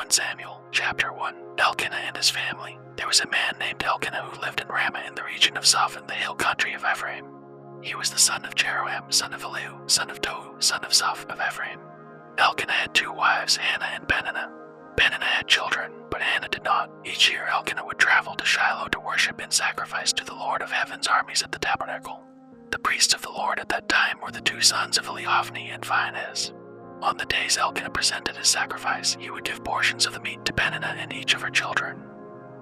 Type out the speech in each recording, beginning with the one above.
1 Samuel, chapter 1. Elkanah and his family. There was a man named Elkanah who lived in Ramah in the region of Zoph in the hill country of Ephraim. He was the son of Jeroham, son of Elihu, son of Tohu, son of Zoph of Ephraim. Elkanah had 2 wives, Hannah and Peninnah. Peninnah had children, but Hannah did not. Each year Elkanah would travel to Shiloh to worship and sacrifice to the Lord of Heaven's armies at the tabernacle. The priests of the Lord at that time were the 2 sons of Elihophni and Phinehas. On the days Elkanah presented his sacrifice, he would give portions of the meat to Peninnah and each of her children.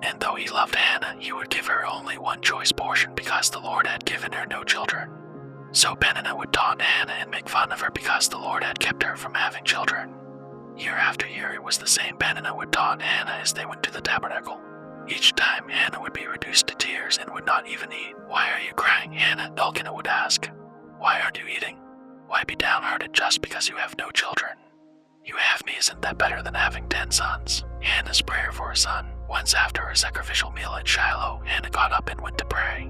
And though he loved Hannah, he would give her only one choice portion because the Lord had given her no children. So Peninnah would taunt Hannah and make fun of her because the Lord had kept her from having children. Year after year it was the same Peninnah would taunt Hannah as they went to the tabernacle. Each time Hannah would be reduced to tears and would not even eat. "Why are you crying, Hannah?" Elkanah would ask. "Why aren't you eating? Why be downhearted just because you have no children? You have me, isn't that better than having 10 sons? Hannah's prayer for a son. Once after her sacrificial meal at Shiloh, Hannah got up and went to pray.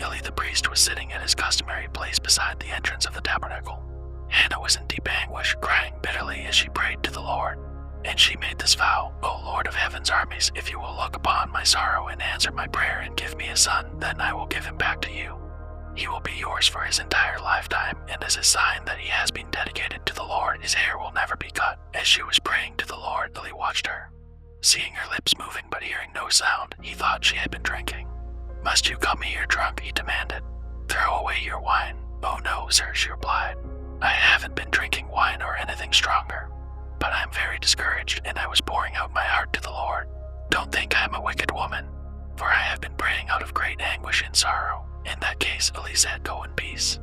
Eli the priest was sitting at his customary place beside the entrance of the tabernacle. Hannah was in deep anguish, crying bitterly as she prayed to the Lord. And she made this vow, "O Lord of Heaven's armies, if you will look upon my sorrow and answer my prayer and give me a son, then I will give him back to you. He will be yours for his entire lifetime, and as a sign that he has been dedicated to the Lord, his hair will never be cut." As she was praying to the Lord, Eli watched her. Seeing her lips moving but hearing no sound, he thought she had been drinking. "Must you come here drunk?" he demanded. "Throw away your wine." "Oh no, sir," she replied. "I haven't been drinking wine or anything stronger. But I am very discouraged, and I was pouring out my heart to the Lord. Don't think I am a wicked woman, for I have been praying out of great anguish and sorrow." In that case, Eli said, "Go in peace.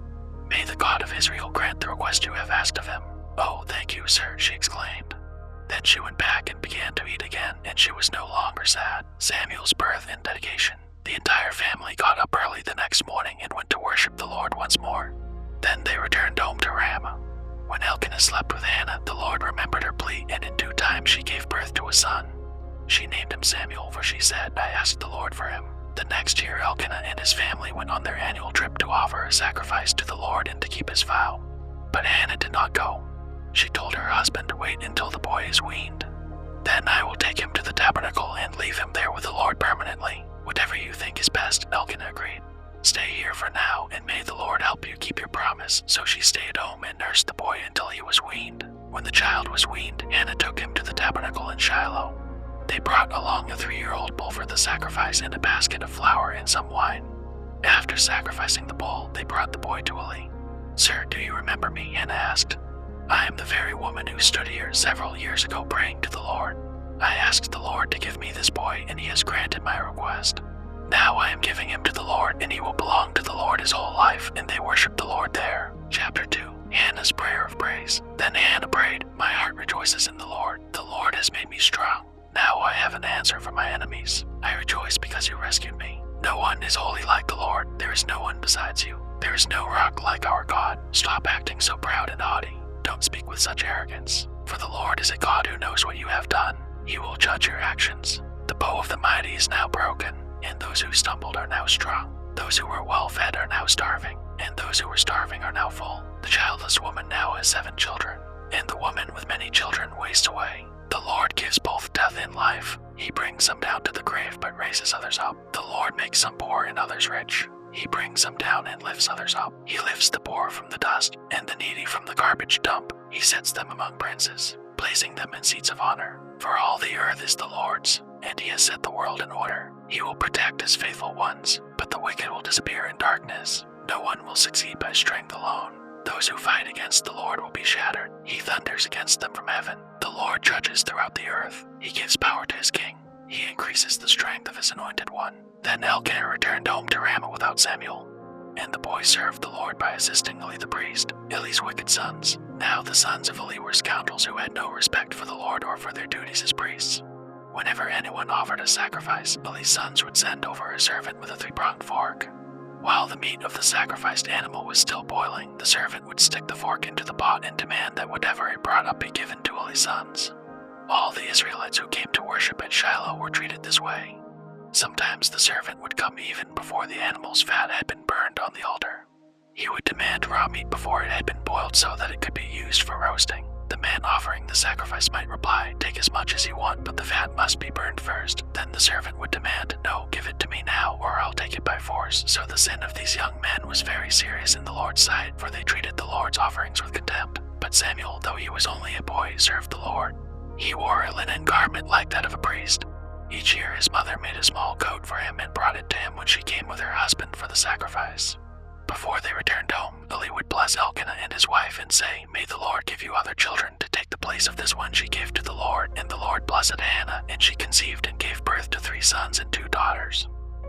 May the God of Israel grant the request you have asked of him." "Oh, thank you, sir," she exclaimed. Then she went back and began to eat again, and she was no longer sad. Samuel's birth and dedication. The entire family got up early the next morning and went to worship the Lord once more. Then they returned home to Ramah. When Elkanah slept with Hannah, the Lord remembered her plea, and in due time she gave birth to a son. She named him Samuel, for she said, "I asked the Lord for him." The next year Elkanah and his family went on their annual trip to offer a sacrifice to the Lord and to keep his vow. But Hannah did not go. She told her husband, "Wait until the boy is weaned. Then I will take him to the tabernacle and leave him there with the Lord permanently." "Whatever you think is best," Elkanah agreed. "Stay here for now, and may the Lord help you keep your promise." So she stayed home and nursed the boy until he was weaned. When the child was weaned, Hannah took him to the tabernacle in Shiloh. They brought along a 3-year-old bull for the sacrifice and a basket of flour and some wine. After sacrificing the bull, they brought the boy to Eli. "Sir, do you remember me?" Hannah asked. "I am the very woman who stood here several years ago praying to the Lord. I asked the Lord to give me this boy, and he has granted my request. Now I am giving him to the Lord, and he will belong to the Lord his whole life," and they worshiped the Lord there. Chapter 2. Hannah's Prayer of Praise. Then Hannah prayed, "My heart rejoices in the Lord. The Lord has made me strong. Now I have an answer for my enemies. I rejoice because you rescued me. No one is holy like the Lord. There is no one besides you. There is no rock like our God. Stop acting so proud and haughty. Don't speak with such arrogance. For the Lord is a God who knows what you have done. He will judge your actions. The bow of the mighty is now broken, and those who stumbled are now strong. Those who were well fed are now starving, and those who were starving are now full. The childless woman now has 7 children, and the woman with many children wastes away. The Lord gives both death and life. He brings some down to the grave but raises others up. The Lord makes some poor and others rich. He brings some down and lifts others up. He lifts the poor from the dust and the needy from the garbage dump. He sets them among princes, placing them in seats of honor. For all the earth is the Lord's, and he has set the world in order. He will protect his faithful ones, but the wicked will disappear in darkness. No one will succeed by strength alone. Those who fight against the Lord will be shattered. He thunders against them from heaven. The Lord judges throughout the earth. He gives power to his king. He increases the strength of his anointed one. Then Elkanah returned home to Ramah without Samuel, and the boy served the Lord by assisting Eli the priest, Eli's wicked sons. Now the sons of Eli were scoundrels who had no respect for the Lord or for their duties as priests. Whenever anyone offered a sacrifice, Eli's sons would send over a servant with a 3-pronged fork. While the meat of the sacrificed animal was still boiling, the servant would stick the fork into the pot and demand that whatever it brought up be given to Eli's sons. All the Israelites who came to worship at Shiloh were treated this way. Sometimes the servant would come even before the animal's fat had been burned on the altar. He would demand raw meat before it had been boiled so that it could be used for roasting. The man offering the sacrifice might reply, "Take as much as you want, but the fat must be burned first." Then the servant would demand, "No, give it to me now, or I'll take it by force." So the sin of these young men was very serious in the Lord's sight, for they treated the Lord's offerings with contempt. But Samuel, though he was only a boy, served the Lord. He wore a linen garment like that of a priest. Each year his mother made a small coat for him and brought it to him when she came with her husband for the sacrifice. Before they returned home, Eli would bless Elkanah and his wife and say, "May the Lord give you other children to take the place of this one she gave to the Lord." And the Lord blessed Hannah, and she conceived and gave birth to 3 sons and 2 daughters.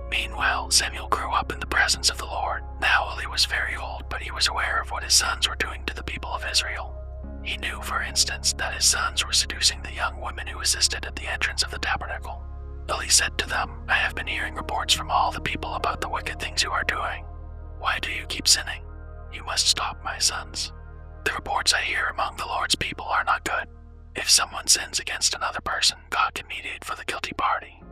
Meanwhile, Samuel grew up in the presence of the Lord. Now Eli was very old, but he was aware of what his sons were doing to the people of Israel. He knew, for instance, that his sons were seducing the young women who assisted at the entrance of the tabernacle. Eli said to them, "I have been hearing reports from all the people about the wicked things you are doing. Why do you keep sinning? You must stop, my sons. The reports I hear among the Lord's people are not good. If someone sins against another person, God can mediate for the guilty party.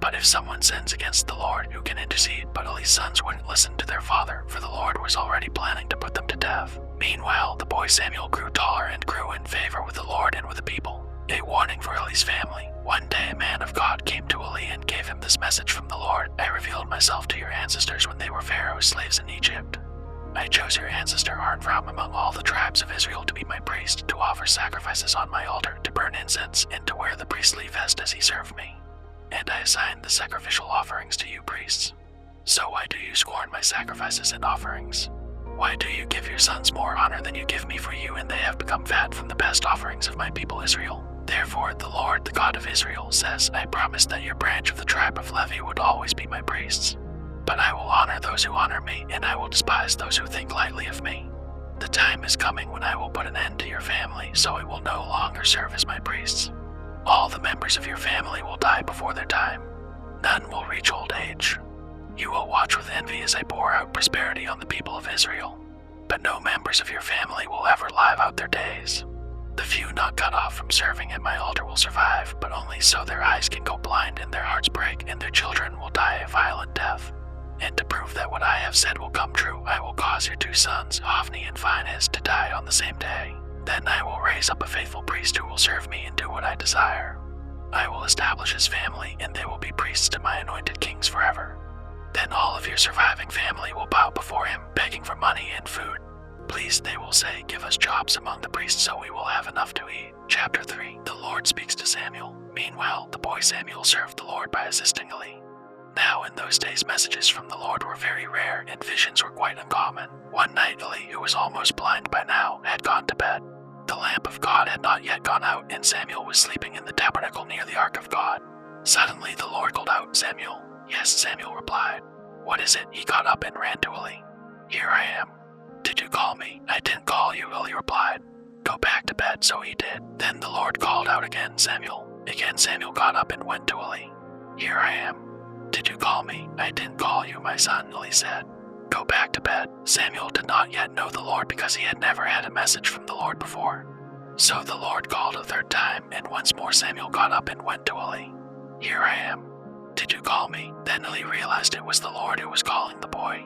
But if someone sins against the Lord, who can intercede?" But Eli's sons wouldn't listen to their father, for the Lord was already planning to put them to death. Meanwhile, the boy Samuel grew taller and grew in favor with the Lord and with the people. A warning for Eli's family. One day a man of God came to Eli and gave him this message from the Lord: "I revealed myself to your ancestors when they were Pharaoh's slaves in Egypt. I chose your ancestor Aaron from among all the tribes of Israel to be my priest, to offer sacrifices on my altar, to burn incense, and to wear the priestly vest as he served me. And I assigned the sacrificial offerings to you priests. So why do you scorn my sacrifices and offerings? Why do you give your sons more honor than you give me for you, and they have become fat from the best offerings of my people Israel? Therefore the Lord, the God of Israel, says, I promised that your branch of the tribe of Levi would always be my priests. But I will honor those who honor me, and I will despise those who think lightly of me. The time is coming when I will put an end to your family, so it will no longer serve as my priests. All the members of your family will die before their time. None will reach old age. You will watch with envy as I pour out prosperity on the people of Israel. But no members of your family will ever live out their days. The few not cut off from serving at my altar will survive, but only so their eyes can go blind and their hearts break, and their children will die a violent death. And to prove that what I have said will come true, I will cause your 2 sons, Hophni and Phinehas, to die on the same day. Then I will raise up a faithful priest who will serve me and do what I desire. I will establish his family, and they will be priests to my anointed kings forever. Then all of your surviving family will bow before him, begging for money and food. Please, they will say, give us jobs among the priests so we will have enough to eat. Chapter 3. The Lord speaks to Samuel. Meanwhile, the boy Samuel served the Lord by assisting Eli. Now in those days messages from the Lord were very rare, and visions were quite uncommon. One night Eli, who was almost blind by now, had gone to bed. The lamp of God had not yet gone out, and Samuel was sleeping in the tabernacle near the ark of God. Suddenly the Lord called out, Samuel. Yes, Samuel replied. What is it? He got up and ran to Eli. Here I am. Did you call me? I didn't call you, Eli replied. Go back to bed, so he did. Then the Lord called out again, Samuel. Again Samuel got up and went to Eli. Here I am. Did you call me? I didn't call you, my son, Eli said. Go back to bed. Samuel did not yet know the Lord because he had never had a message from the Lord before. So the Lord called a 3rd time, and once more Samuel got up and went to Eli. Here I am. Did you call me? Then Eli realized it was the Lord who was calling the boy.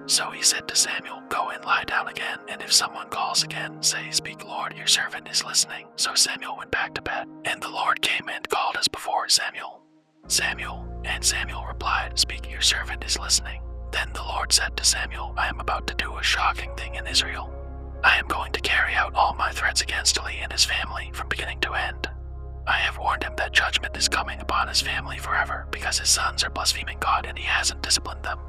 So he said to Samuel, Go and lie down again, and if someone calls again, say, Speak, Lord, your servant is listening. So Samuel went back to bed, and the Lord came and called as before, Samuel. Samuel. And Samuel replied, Speak, your servant is listening. Then the Lord said to Samuel, I am about to do a shocking thing in Israel. I am going to carry out all my threats against Eli and his family from beginning to end. I have warned him that judgment is coming upon his family forever because his sons are blaspheming God and he hasn't disciplined them.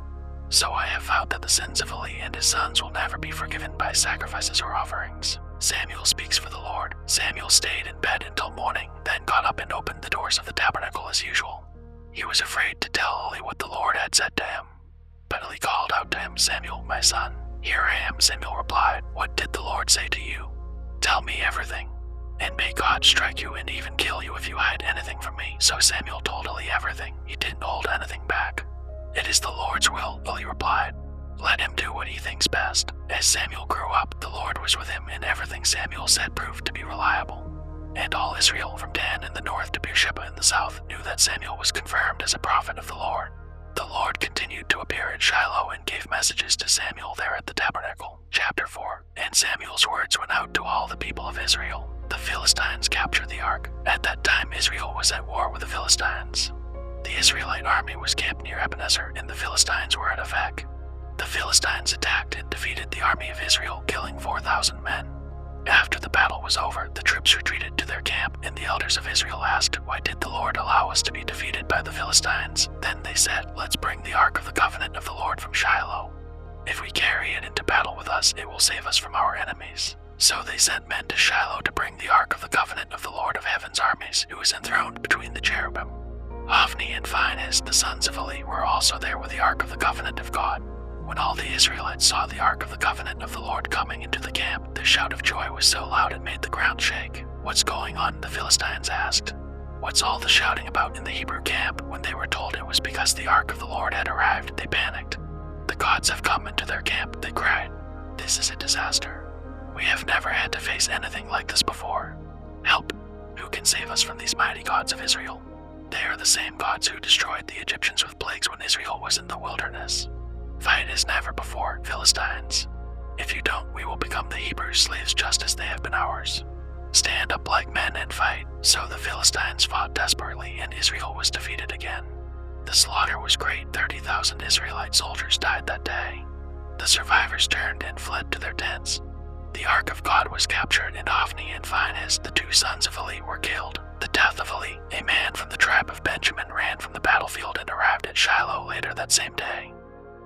So I have vowed that the sins of Eli and his sons will never be forgiven by sacrifices or offerings. Samuel speaks for the Lord. Samuel stayed in bed until morning, then got up and opened the doors of the tabernacle as usual. He was afraid to tell Eli what the Lord had said to him. But Eli called out to him, Samuel, my son. Here I am, Samuel replied. What did the Lord say to you? Tell me everything. And may God strike you and even kill you if you hide anything from me. So Samuel told Eli everything. He didn't hold anything back. It is the Lord's will, Eli replied. Let him do what he thinks best. As Samuel grew up, the Lord was with him, and everything Samuel said proved to be reliable. And all Israel, from Dan in the north to Beersheba in the south, knew that Samuel was confirmed as a prophet of the Lord. The Lord continued to appear at Shiloh and gave messages to Samuel there at the tabernacle. Chapter 4. And Samuel's words went out to all the people of Israel. The Philistines captured the ark. At that time, Israel was at war with the Philistines. The Israelite army was camped near Ebenezer, and the Philistines were at Aphek. The Philistines attacked and defeated the army of Israel, killing 4,000 men. After the battle was over, the troops retreated to their camp, and the elders of Israel asked, "Why did the Lord allow us to be defeated by the Philistines?" Then they said, "Let's bring the ark of the covenant of the Lord from Shiloh. If we carry it into battle with us, it will save us from our enemies." So they sent men to Shiloh to bring the ark of the covenant of the Lord of heaven's armies, who was enthroned between the cherubim. Hophni and Phinehas, the sons of Eli, were also there with the ark of the covenant of God. When all the Israelites saw the ark of the covenant of the Lord coming into the camp, their shout of joy was so loud it made the ground shake. "What's going on?" the Philistines asked. "What's all the shouting about in the Hebrew camp?" When they were told it was because the ark of the Lord had arrived, they panicked. "The gods have come into their camp," they cried. "This is a disaster. We have never had to face anything like this before. Help! Who can save us from these mighty gods of Israel? They are the same gods who destroyed the Egyptians with plagues when Israel was in the wilderness. Fight as never before, Philistines. If you don't, we will become the Hebrews' slaves just as they have been ours. Stand up like men and fight." So the Philistines fought desperately, and Israel was defeated again. The slaughter was great. 30,000 Israelite soldiers died that day. The survivors turned and fled to their tents. The ark of God was captured, and Hophni and Phinehas, the two sons of Eli, were killed. The death of Eli, a man from the tribe of Benjamin, ran from the battlefield and arrived at Shiloh later that same day.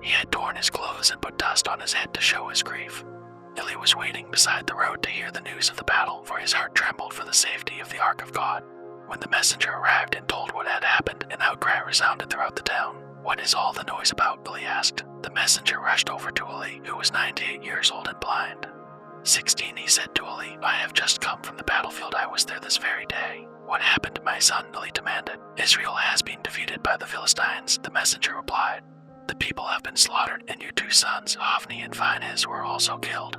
He had torn his clothes and put dust on his head to show his grief. Eli was waiting beside the road to hear the news of the battle, for his heart trembled for the safety of the ark of God. When the messenger arrived and told what had happened, an outcry resounded throughout the town. "What is all the noise about?" Eli asked. The messenger rushed over to Eli, who was 98 years old and blind. 16, he said to Eli, "I have just come from the battlefield. I was there this very day." "What happened to my son?" Eli demanded. "Israel has been defeated by the Philistines," the messenger replied. "The people have been slaughtered, and your two sons, Hophni and Phinehas, were also killed.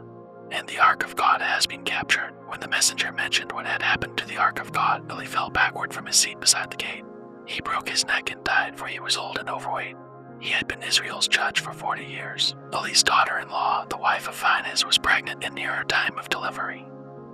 And the ark of God has been captured." When the messenger mentioned what had happened to the ark of God, Eli fell backward from his seat beside the gate. He broke his neck and died, for he was old and overweight. He had been Israel's judge for 40 years. Eli's daughter-in-law, the wife of Phinehas, was pregnant and near her time of delivery.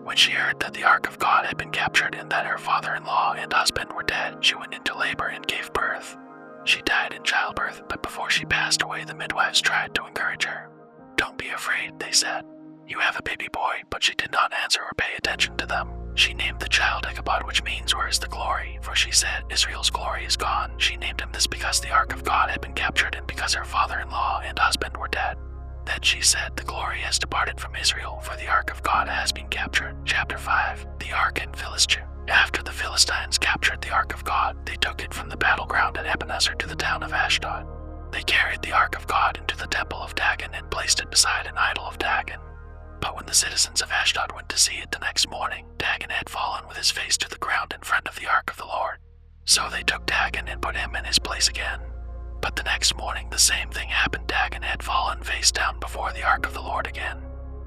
When she heard that the ark of God had been captured and that her father-in-law and husband were dead, she went into labor and gave birth. She died in childbirth, but before she passed away, the midwives tried to encourage her. "Don't be afraid," they said. "You have a baby boy," but she did not answer or pay attention to them. She named the child Ichabod, which means "where is the glory?" For she said, "Israel's glory is gone." She named him this because the ark of God had been captured and because her father-in-law and husband were dead. Then she said, "The glory has departed from Israel, for the ark of God has been captured." Chapter 5. The Ark in Philistia. After the Philistines captured the ark of God, they took it from the battleground at Ebenezer to the town of Ashdod. They carried the ark of God into the temple of Dagon and placed it beside an idol of Dagon. But when the citizens of Ashdod went to see it the next morning, Dagon had fallen with his face to the ground in front of the ark of the Lord. So they took Dagon and put him in his place again. But the next morning the same thing happened. Dagon had fallen face down before the ark of the Lord again.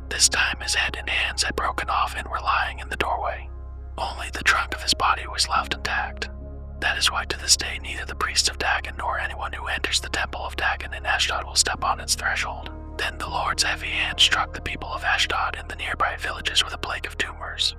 This time his head and hands had broken off and were lying in the doorway. Only the trunk of his body was left intact. That is why to this day neither the priests of Dagon nor anyone who enters the temple of Dagon in Ashdod will step on its threshold. Then the Lord's heavy hand struck the people of Ashdod and the nearby villages with a plague of tumors.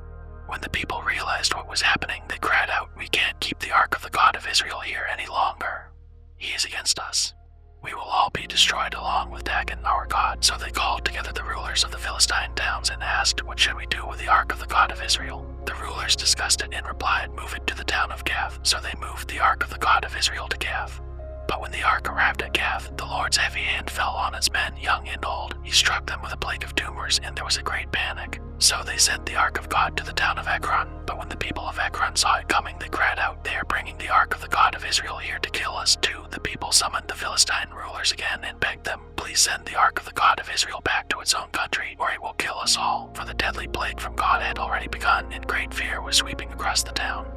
When the people realized what was happening, they cried out, "We can't keep the ark of the God of Israel here any longer. He is against us. We will all be destroyed along with Dagon, our God." So they called together the rulers of the Philistine towns and asked, "What should we do with the ark of the God of Israel?" The rulers discussed it and replied, "Move it to the town of Gath." So they moved the ark of the God of Israel to Gath. But when the ark arrived at Gath, the Lord's heavy hand fell on its men, young and old. He struck them with a plague of tumors, and there was a great panic. So they sent the ark of God to the town of Ekron. But when the people of Ekron saw it coming, they cried out, "They are bringing the ark of the God of Israel here to kill us too." The people summoned the Philistine rulers again and begged them, "Please send the ark of the God of Israel back to its own country, or it will kill us all." For the deadly plague from God had already begun, and great fear was sweeping across the town.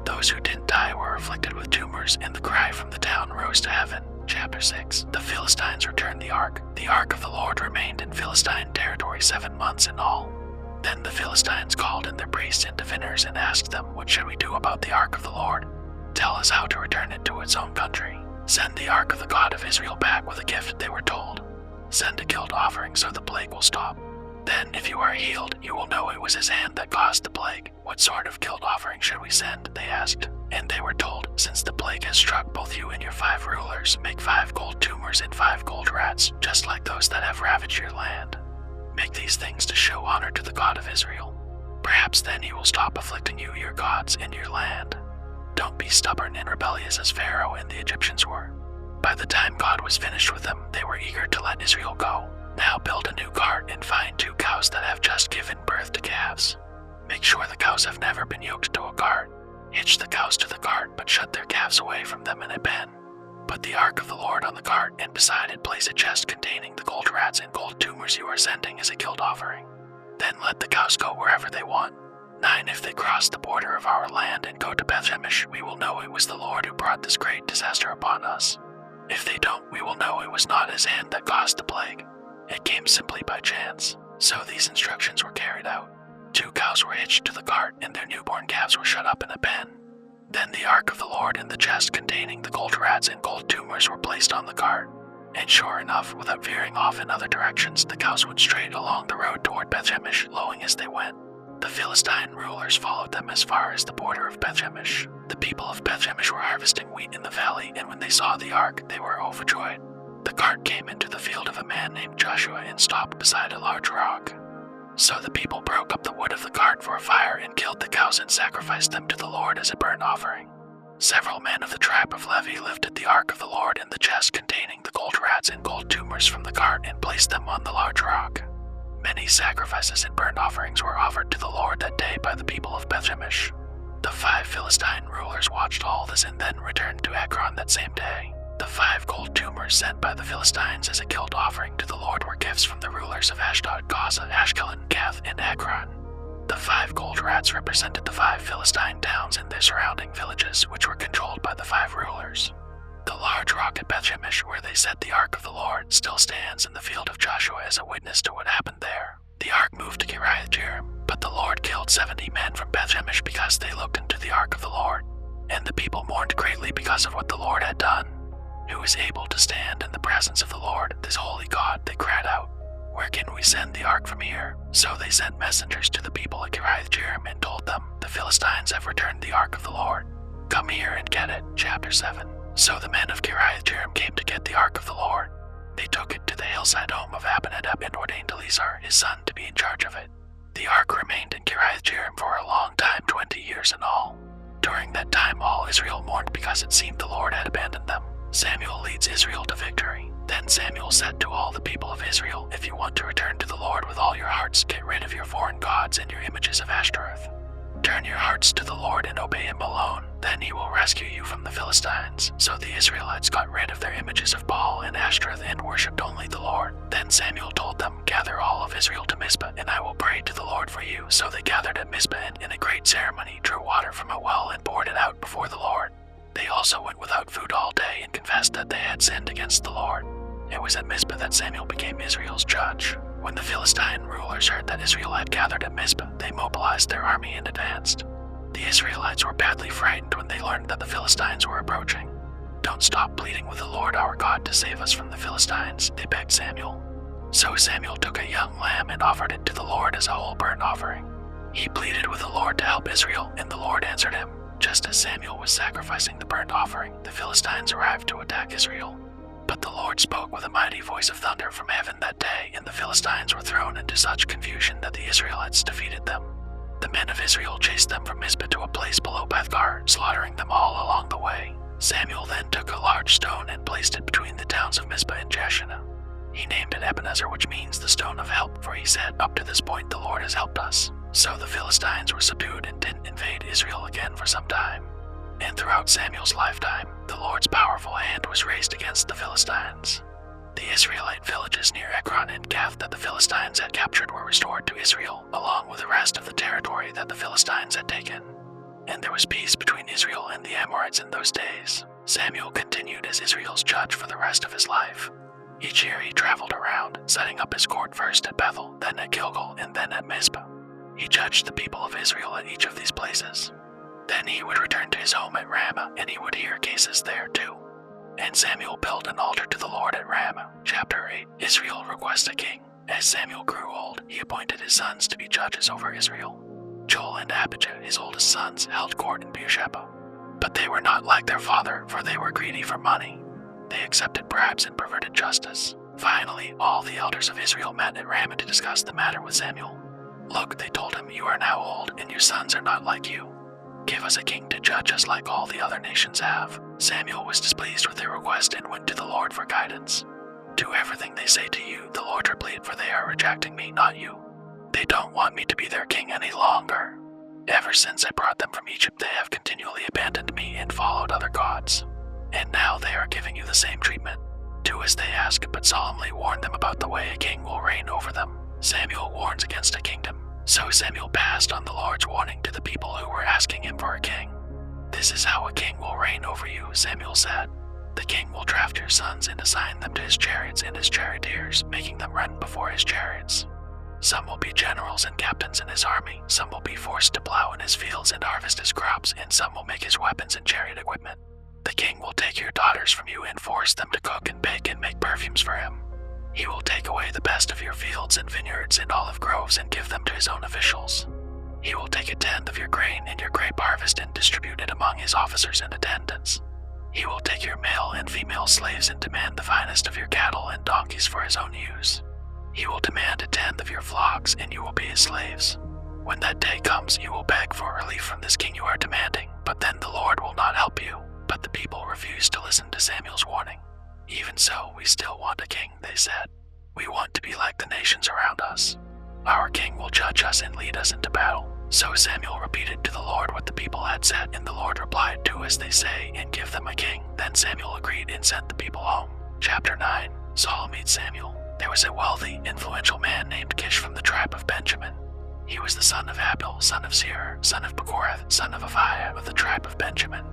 Those who didn't die were afflicted with tumors, and the cry from the town rose to heaven. Chapter 6. The Philistines returned the ark. The ark of the Lord remained in Philistine territory 7 months in all. Then the Philistines called in their priests and diviners and asked them, "What should we do about the ark of the Lord? Tell us how to return it to its own country." "Send the ark of the God of Israel back with a gift," they were told. "Send a guilt offering so the plague will stop." Then, if you are healed, you will know it was his hand that caused the plague. What sort of guilt offering should we send? They asked. And they were told, since the plague has struck both you and your 5 rulers, make 5 gold tumors and 5 gold rats, just like those that have ravaged your land. Make these things to show honor to the God of Israel. Perhaps then he will stop afflicting you, your gods, and your land. Don't be stubborn and rebellious as Pharaoh and the Egyptians were. By the time God was finished with them, they were eager to let Israel go. Now build a new cart and find 2 cows that have just given birth to calves. Make sure the cows have never been yoked to a cart. Hitch the cows to the cart, but shut their calves away from them in a pen. Put the ark of the Lord on the cart, and beside it place a chest containing the gold rats and gold tumors you are sending as a guilt offering. Then let the cows go wherever they want. 9, if they cross the border of our land and go to Beth-Shemesh, we will know it was the Lord who brought this great disaster upon us. If they don't, we will know it was not his hand that caused the plague. It came simply by chance. So these instructions were carried out. 2 cows were hitched to the cart, and their newborn calves were shut up in a pen. Then the ark of the Lord and the chest containing the gold rats and gold tumors were placed on the cart. And sure enough, without veering off in other directions, the cows went straight along the road toward Beth-Shemesh, lowing as they went. The Philistine rulers followed them as far as the border of Beth-Shemesh. The people of Beth-Shemesh were harvesting wheat in the valley, and when they saw the ark, they were overjoyed. The cart came into the field of a man named Joshua and stopped beside a large rock. So the people broke up the wood of the cart for a fire and killed the cows and sacrificed them to the Lord as a burnt offering. Several men of the tribe of Levi lifted the ark of the Lord and the chest containing the gold rats and gold tumors from the cart and placed them on the large rock. Many sacrifices and burnt offerings were offered to the Lord that day by the people of Beth-Shemesh. The 5 Philistine rulers watched all this and then returned to Ekron that same day. The 5 gold tumors sent by the Philistines as a guilt offering to the Lord were gifts from the rulers of Ashdod, Gaza, Ashkelon, Gath, and Ekron. The 5 gold rats represented the 5 Philistine towns and their surrounding villages, which were controlled by the 5 rulers. The large rock at Beth-Shemesh, where they set the ark of the Lord, still stands in the field of Joshua as a witness to what happened there. The ark moved to Kiriath-Jearim, but the Lord killed 70 men from Beth-Shemesh because they looked into the ark of the Lord. And the people mourned greatly because of what the Lord had done. Who is able to stand in the presence of the Lord, this holy God? They cried out. Where can we send the ark from here? So they sent messengers to the people at Kiriath-Jearim and told them, the Philistines have returned the ark of the Lord. Come here and get it. Chapter 7. So the men of Kiriath-Jearim came to get the ark of the Lord. They took it to the hillside home of Abinadab and ordained Eleazar, his son, to be in charge of it. The ark remained in Kiriath-Jearim for a long time, 20 years in all. During that time all Israel mourned because it seemed the Lord had abandoned them. Samuel leads Israel to victory. Then Samuel said to all the people of Israel, if you want to return to the Lord with all your hearts, get rid of your foreign gods and your images of Ashtoreth. Turn your hearts to the Lord and obey him alone. Then he will rescue you from the Philistines. So the Israelites got rid of their images of Baal and Ashtoreth and worshipped only the Lord. Then Samuel told them, gather all of Israel to Mizpah, and I will pray to the Lord for you. So they gathered at Mizpah and in a great ceremony drew water from a well and poured it out before the Lord. They also went without food all day and confessed that they had sinned against the Lord. It was at Mizpah that Samuel became Israel's judge. When the Philistine rulers heard that Israel had gathered at Mizpah, they mobilized their army and advanced. The Israelites were badly frightened when they learned that the Philistines were approaching. Don't stop pleading with the Lord our God to save us from the Philistines, they begged Samuel. So Samuel took a young lamb and offered it to the Lord as a whole burnt offering. He pleaded with the Lord to help Israel, and the Lord answered him. Just as Samuel was sacrificing the burnt offering, the Philistines arrived to attack Israel. But the Lord spoke with a mighty voice of thunder from heaven that day, and the Philistines were thrown into such confusion that the Israelites defeated them. The men of Israel chased them from Mizpah to a place below Bethgar, slaughtering them all along the way. Samuel then took a large stone and placed it between the towns of Mizpah and Jeshanah. He named it Ebenezer, which means the stone of help, for he said, up to this point the Lord has helped us. So the Philistines were subdued and didn't invade Israel again for some time. And throughout Samuel's lifetime, the Lord's powerful hand was raised against the Philistines. The Israelite villages near Ekron and Gath that the Philistines had captured were restored to Israel, along with the rest of the territory that the Philistines had taken. And there was peace between Israel and the Amorites in those days. Samuel continued as Israel's judge for the rest of his life. Each year he traveled around, setting up his court first at Bethel, then at Gilgal, and then at Mizpah. He judged the people of Israel at each of these places. Then he would return to his home at Ramah, and he would hear cases there too. And Samuel built an altar to the Lord at Ramah. Chapter 8. Israel requests a king. As Samuel grew old, he appointed his sons to be judges over Israel. Joel and Abijah, his oldest sons, held court in Beersheba. But they were not like their father, for they were greedy for money. They accepted bribes and perverted justice. Finally, all the elders of Israel met at Ramah to discuss the matter with Samuel. Look, they told him, you are now old, and your sons are not like you. Give us a king to judge us like all the other nations have. Samuel was displeased with their request and went to the Lord for guidance. Do everything they say to you, the Lord replied, for they are rejecting me, not you. They don't want me to be their king any longer. Ever since I brought them from Egypt, they have continually abandoned me and followed other gods. And now they are giving you the same treatment. Do as they ask, but solemnly warn them about the way a king will reign over them. Samuel warns against a kingdom. So Samuel passed on the Lord's warning to the people who were asking him for a king. This is how a king will reign over you, Samuel said. The king will draft your sons and assign them to his chariots and his charioteers, making them run before his chariots. Some will be generals and captains in his army, some will be forced to plow in his fields and harvest his crops, and some will make his weapons and chariot equipment. The king will take your daughters from you and force them to cook and bake and make perfumes for him. He will take away the best of your fields and vineyards and olive groves and give them to his own officials. He will take a tenth of your grain and your grape harvest and distribute it among his officers and attendants. He will take your male and female slaves and demand the finest of your cattle and donkeys for his own use. He will demand a tenth of your flocks, and you will be his slaves. When that day comes, you will beg for relief from this king you are demanding, but then the Lord will not help you. But the people refused to listen to Samuel's warning. Even so, we still want a king, they said. We want to be like the nations around us. Our king will judge us and lead us into battle. So Samuel repeated to the Lord what the people had said, and the Lord replied, do as they say, and give them a king. Then Samuel agreed and sent the people home. Chapter 9. Saul meets Samuel. There was a wealthy, influential man named Kish from the tribe of Benjamin. He was the son of Abiel, son of Seir, son of Bechorath, son of Aviah of the tribe of Benjamin.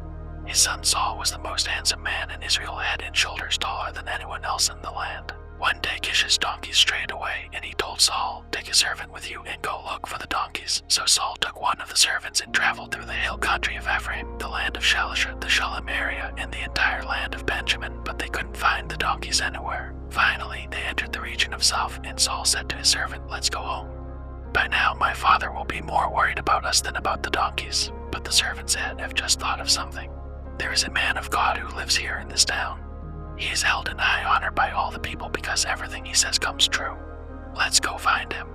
His son Saul was the most handsome man in Israel, head and shoulders taller than anyone else in the land. One day Kish's donkeys strayed away, and he told Saul, take a servant with you and go look for the donkeys. So Saul took one of the servants and traveled through the hill country of Ephraim, the land of Shalisha, the Shulam area, and the entire land of Benjamin, but they couldn't find the donkeys anywhere. Finally, they entered the region of Zoph, and Saul said to his servant, let's go home. By now my father will be more worried about us than about the donkeys. But the servant said, I've just thought of something. There is a man of God who lives here in this town. He is held in high honor by all the people because everything he says comes true. Let's go find him.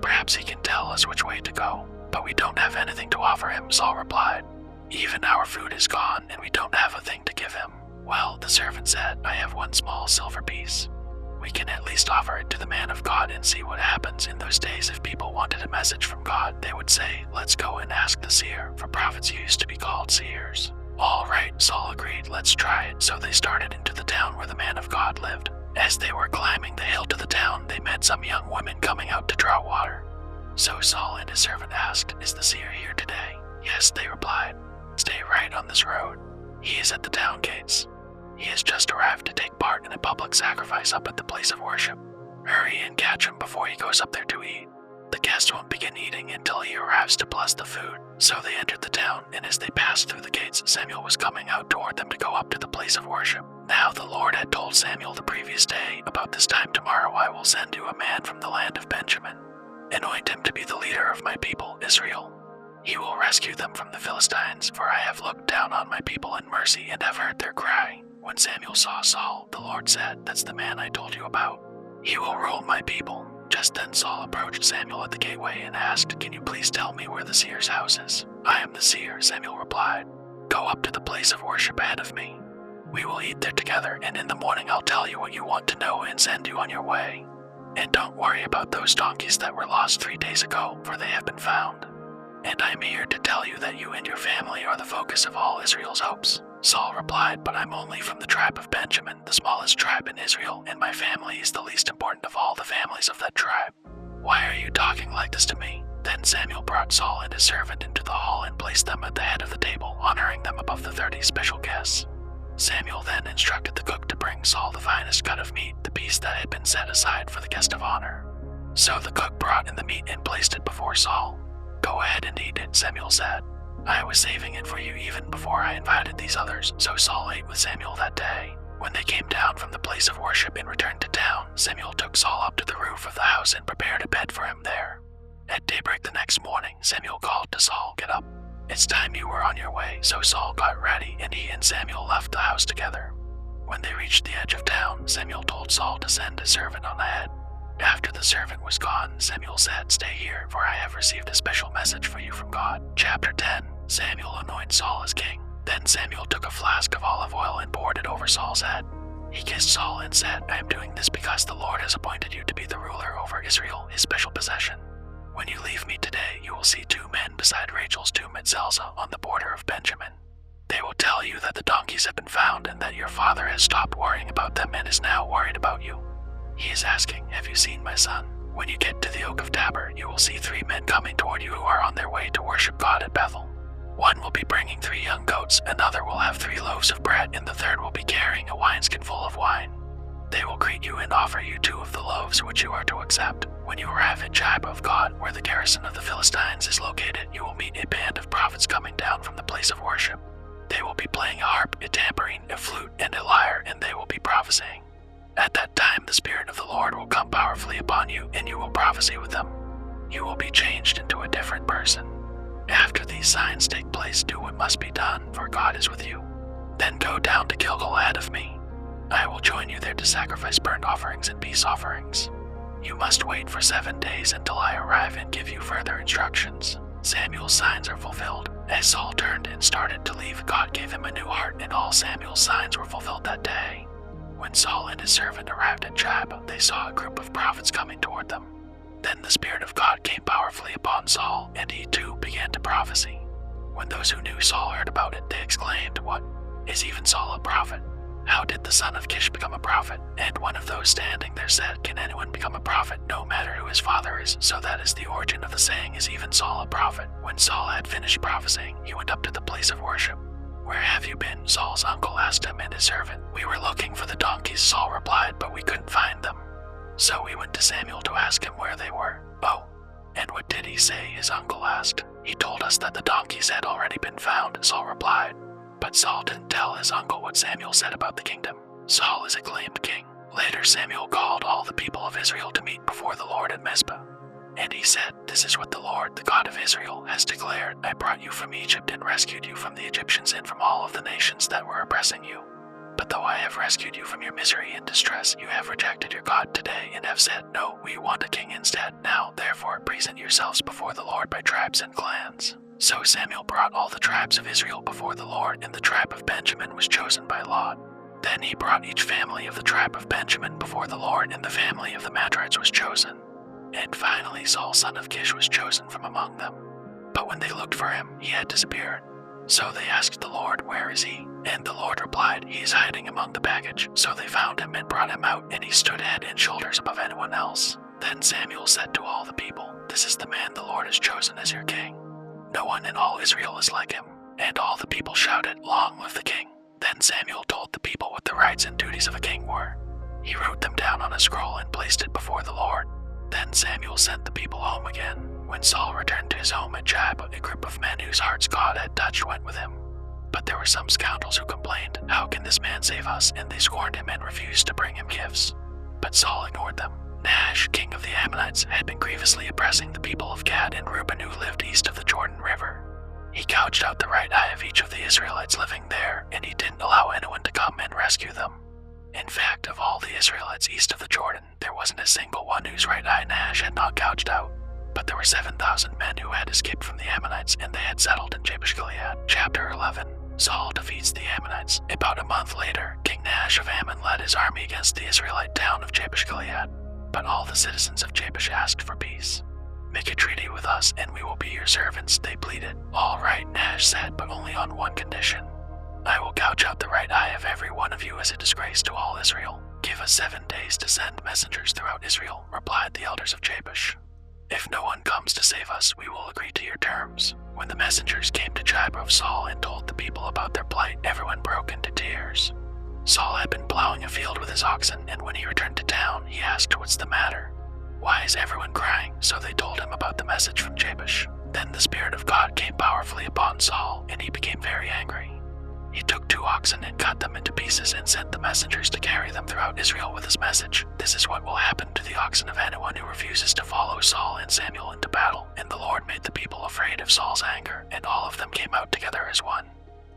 Perhaps he can tell us which way to go. But we don't have anything to offer him, Saul replied. Even our food is gone, and we don't have a thing to give him. Well, the servant said, I have one small silver piece. We can at least offer it to the man of God and see what happens. In those days, if people wanted a message from God, they would say, let's go and ask the seer, for prophets used to be called seers. All right, Saul agreed, let's try it. So they started into the town where the man of God lived. As they were climbing the hill to the town, they met some young women coming out to draw water. So Saul and his servant asked, is the seer here today? Yes, they replied. Stay right on this road. He is at the town gates. He has just arrived to take part in a public sacrifice up at the place of worship. Hurry and catch him before he goes up there to eat. The guests won't begin eating until he arrives to bless the food. So they entered the town, and as they passed through the gates, Samuel was coming out toward them to go up to the place of worship. Now the Lord had told Samuel the previous day, about this time tomorrow I will send you a man from the land of Benjamin. Anoint him to be the leader of my people, Israel. He will rescue them from the Philistines, for I have looked down on my people in mercy and have heard their cry. When Samuel saw Saul, the Lord said, that's the man I told you about. He will rule my people. Just then Saul approached Samuel at the gateway and asked, can you please tell me where the seer's house is? I am the seer, Samuel replied. Go up to the place of worship ahead of me. We will eat there together, and in the morning I'll tell you what you want to know and send you on your way. And don't worry about those donkeys that were lost 3 days ago, for they have been found. And I am here to tell you that you and your family are the focus of all Israel's hopes. Saul replied, but I'm only from the tribe of Benjamin, the smallest tribe in Israel, and my family is the least important of all the families of that tribe. Why are you talking like this to me? Then Samuel brought Saul and his servant into the hall and placed them at the head of the table, honoring them above the 30 special guests. Samuel then instructed the cook to bring Saul the finest cut of meat, the piece that had been set aside for the guest of honor. So the cook brought in the meat and placed it before Saul. Go ahead and eat it, Samuel said. I was saving it for you even before I invited these others, so Saul ate with Samuel that day. When they came down from the place of worship and returned to town, Samuel took Saul up to the roof of the house and prepared a bed for him there. At daybreak the next morning, Samuel called to Saul, "Get up. It's time you were on your way." So Saul got ready, and he and Samuel left the house together. When they reached the edge of town, Samuel told Saul to send a servant on ahead. After the servant was gone, Samuel said, "Stay here, for I have received a special message for you from God." Chapter 10. Samuel anoints Saul as king. Then Samuel took a flask of olive oil and poured it over Saul's head. He kissed Saul and said, "I am doing this because the Lord has appointed you to be the ruler over Israel, his special possession. When you leave me today, you will see 2 men beside Rachel's tomb at Zelzah on the border of Benjamin. They will tell you that the donkeys have been found and that your father has stopped worrying about them and is now worried about you. He is asking, 'Have you seen my son?' When you get to the Oak of Tabor, you will see 3 men coming toward you who are on their way to worship God at Bethel. One will be bringing 3 young goats, another will have 3 loaves of bread, and the third will be carrying a wineskin full of wine. They will greet you and offer you 2 of the loaves which you are to accept. When you arrive at Jibah of God, where the garrison of the Philistines is located, you will meet a band of prophets coming down from the place of worship. They will be playing a harp, a tambourine, a flute, and a lyre, and they will be prophesying. At that time the Spirit of the Lord will come powerfully upon you, and you will prophesy with them. You will be changed into a different person. After these signs take place, do what must be done, for God is with you. Then go down to Gilgal ahead of me. I will join you there to sacrifice burnt offerings and peace offerings. You must wait for 7 days until I arrive and give you further instructions." Samuel's signs are fulfilled. As Saul turned and started to leave, God gave him a new heart, and all Samuel's signs were fulfilled that day. When Saul and his servant arrived at Jibah, they saw a group of prophets coming toward them. Then the Spirit of God came powerfully upon Saul, and he too began to prophesy. When those who knew Saul heard about it, they exclaimed, "What? Is even Saul a prophet? How did the son of Kish become a prophet?" And one of those standing there said, "Can anyone become a prophet, no matter who his father is? So that is the origin of the saying, 'Is even Saul a prophet?'" When Saul had finished prophesying, he went up to the place of worship. "Where have you been?" Saul's uncle asked him and his servant. "We were looking for the donkeys," Saul replied, "but we couldn't find them. So we went to Samuel to ask him where they were." "Oh, and what did he say?" his uncle asked. "He told us that the donkeys had already been found," Saul replied. But Saul didn't tell his uncle what Samuel said about the kingdom. Saul is acclaimed king. Later Samuel called all the people of Israel to meet before the Lord at Mizpah. And he said, "This is what the Lord, the God of Israel, has declared. I brought you from Egypt and rescued you from the Egyptians and from all of the nations that were oppressing you. But though I have rescued you from your misery and distress, you have rejected your God today and have said, 'No, we want a king instead.' Now, therefore, present yourselves before the Lord by tribes and clans." So Samuel brought all the tribes of Israel before the Lord, and the tribe of Benjamin was chosen by lot. Then he brought each family of the tribe of Benjamin before the Lord, and the family of the Matrites was chosen. And finally Saul son of Kish was chosen from among them. But when they looked for him, he had disappeared. So they asked the Lord, "Where is he?" And the Lord replied, "He is hiding among the baggage." So they found him and brought him out, and he stood head and shoulders above anyone else. Then Samuel said to all the people, "This is the man the Lord has chosen as your king. No one in all Israel is like him." And all the people shouted, "Long live the king." Then Samuel told the people what the rights and duties of a king were. He wrote them down on a scroll and placed it before the Lord. Then Samuel sent the people home again. When Saul returned to his home at Jibah, a group of men whose hearts God had touched went with him. But there were some scoundrels who complained, "How can this man save us?" And they scorned him and refused to bring him gifts. But Saul ignored them. Nash, king of the Ammonites, had been grievously oppressing the people of Gad and Reuben who lived east of the Jordan River. He gouged out the right eye of each of the Israelites living there, and he didn't allow anyone to come and rescue them. In fact, of all the Israelites east of the Jordan, there wasn't a single one whose right eye Nash had not gouged out. But there were 7,000 men who had escaped from the Ammonites, and they had settled in Jabesh-Gilead. Chapter 11. Saul defeats the Ammonites. About a month later, King Nash of Ammon led his army against the Israelite town of Jabesh-Gilead. But all the citizens of Jabesh asked for peace. "Make a treaty with us, and we will be your servants," they pleaded. "All right," Nash said, "but only on one condition. I will gouge out the right eye of every one of you as a disgrace to all Israel." "Give us 7 days to send messengers throughout Israel," replied the elders of Jabesh. "If no one comes to save us, we will agree to your terms." When the messengers came to Jibah of Saul and told the people about their plight, everyone broke into tears. Saul had been plowing a field with his oxen, and when he returned to town, he asked, "What's the matter? Why is everyone crying?" So they told him about the message from Jabesh. Then the Spirit of God came powerfully upon Saul, and he became very angry. He took 2 oxen and cut them into pieces and sent the messengers to carry them throughout Israel with his message. This is what will happen to the oxen of anyone who refuses to follow Saul and Samuel into battle. And the Lord made the people afraid of Saul's anger, and all of them came out together as one.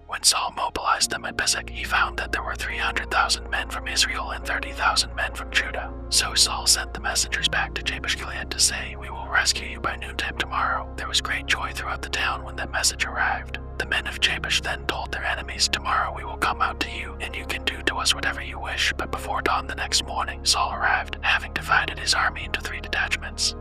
When Saul mobilized them at Massacre, he found that there were 300,000 men from Israel and 30,000 men from Judah. So Saul sent the messengers back to Jabesh-Gilead to say, "We will rescue you by noontime tomorrow." There was great joy throughout the town when that message arrived. The men of Jabesh then told their enemies, "Tomorrow we will come out to you, and you can do to us whatever you wish." But before dawn the next morning, Saul arrived, having divided his army into 3 detachments.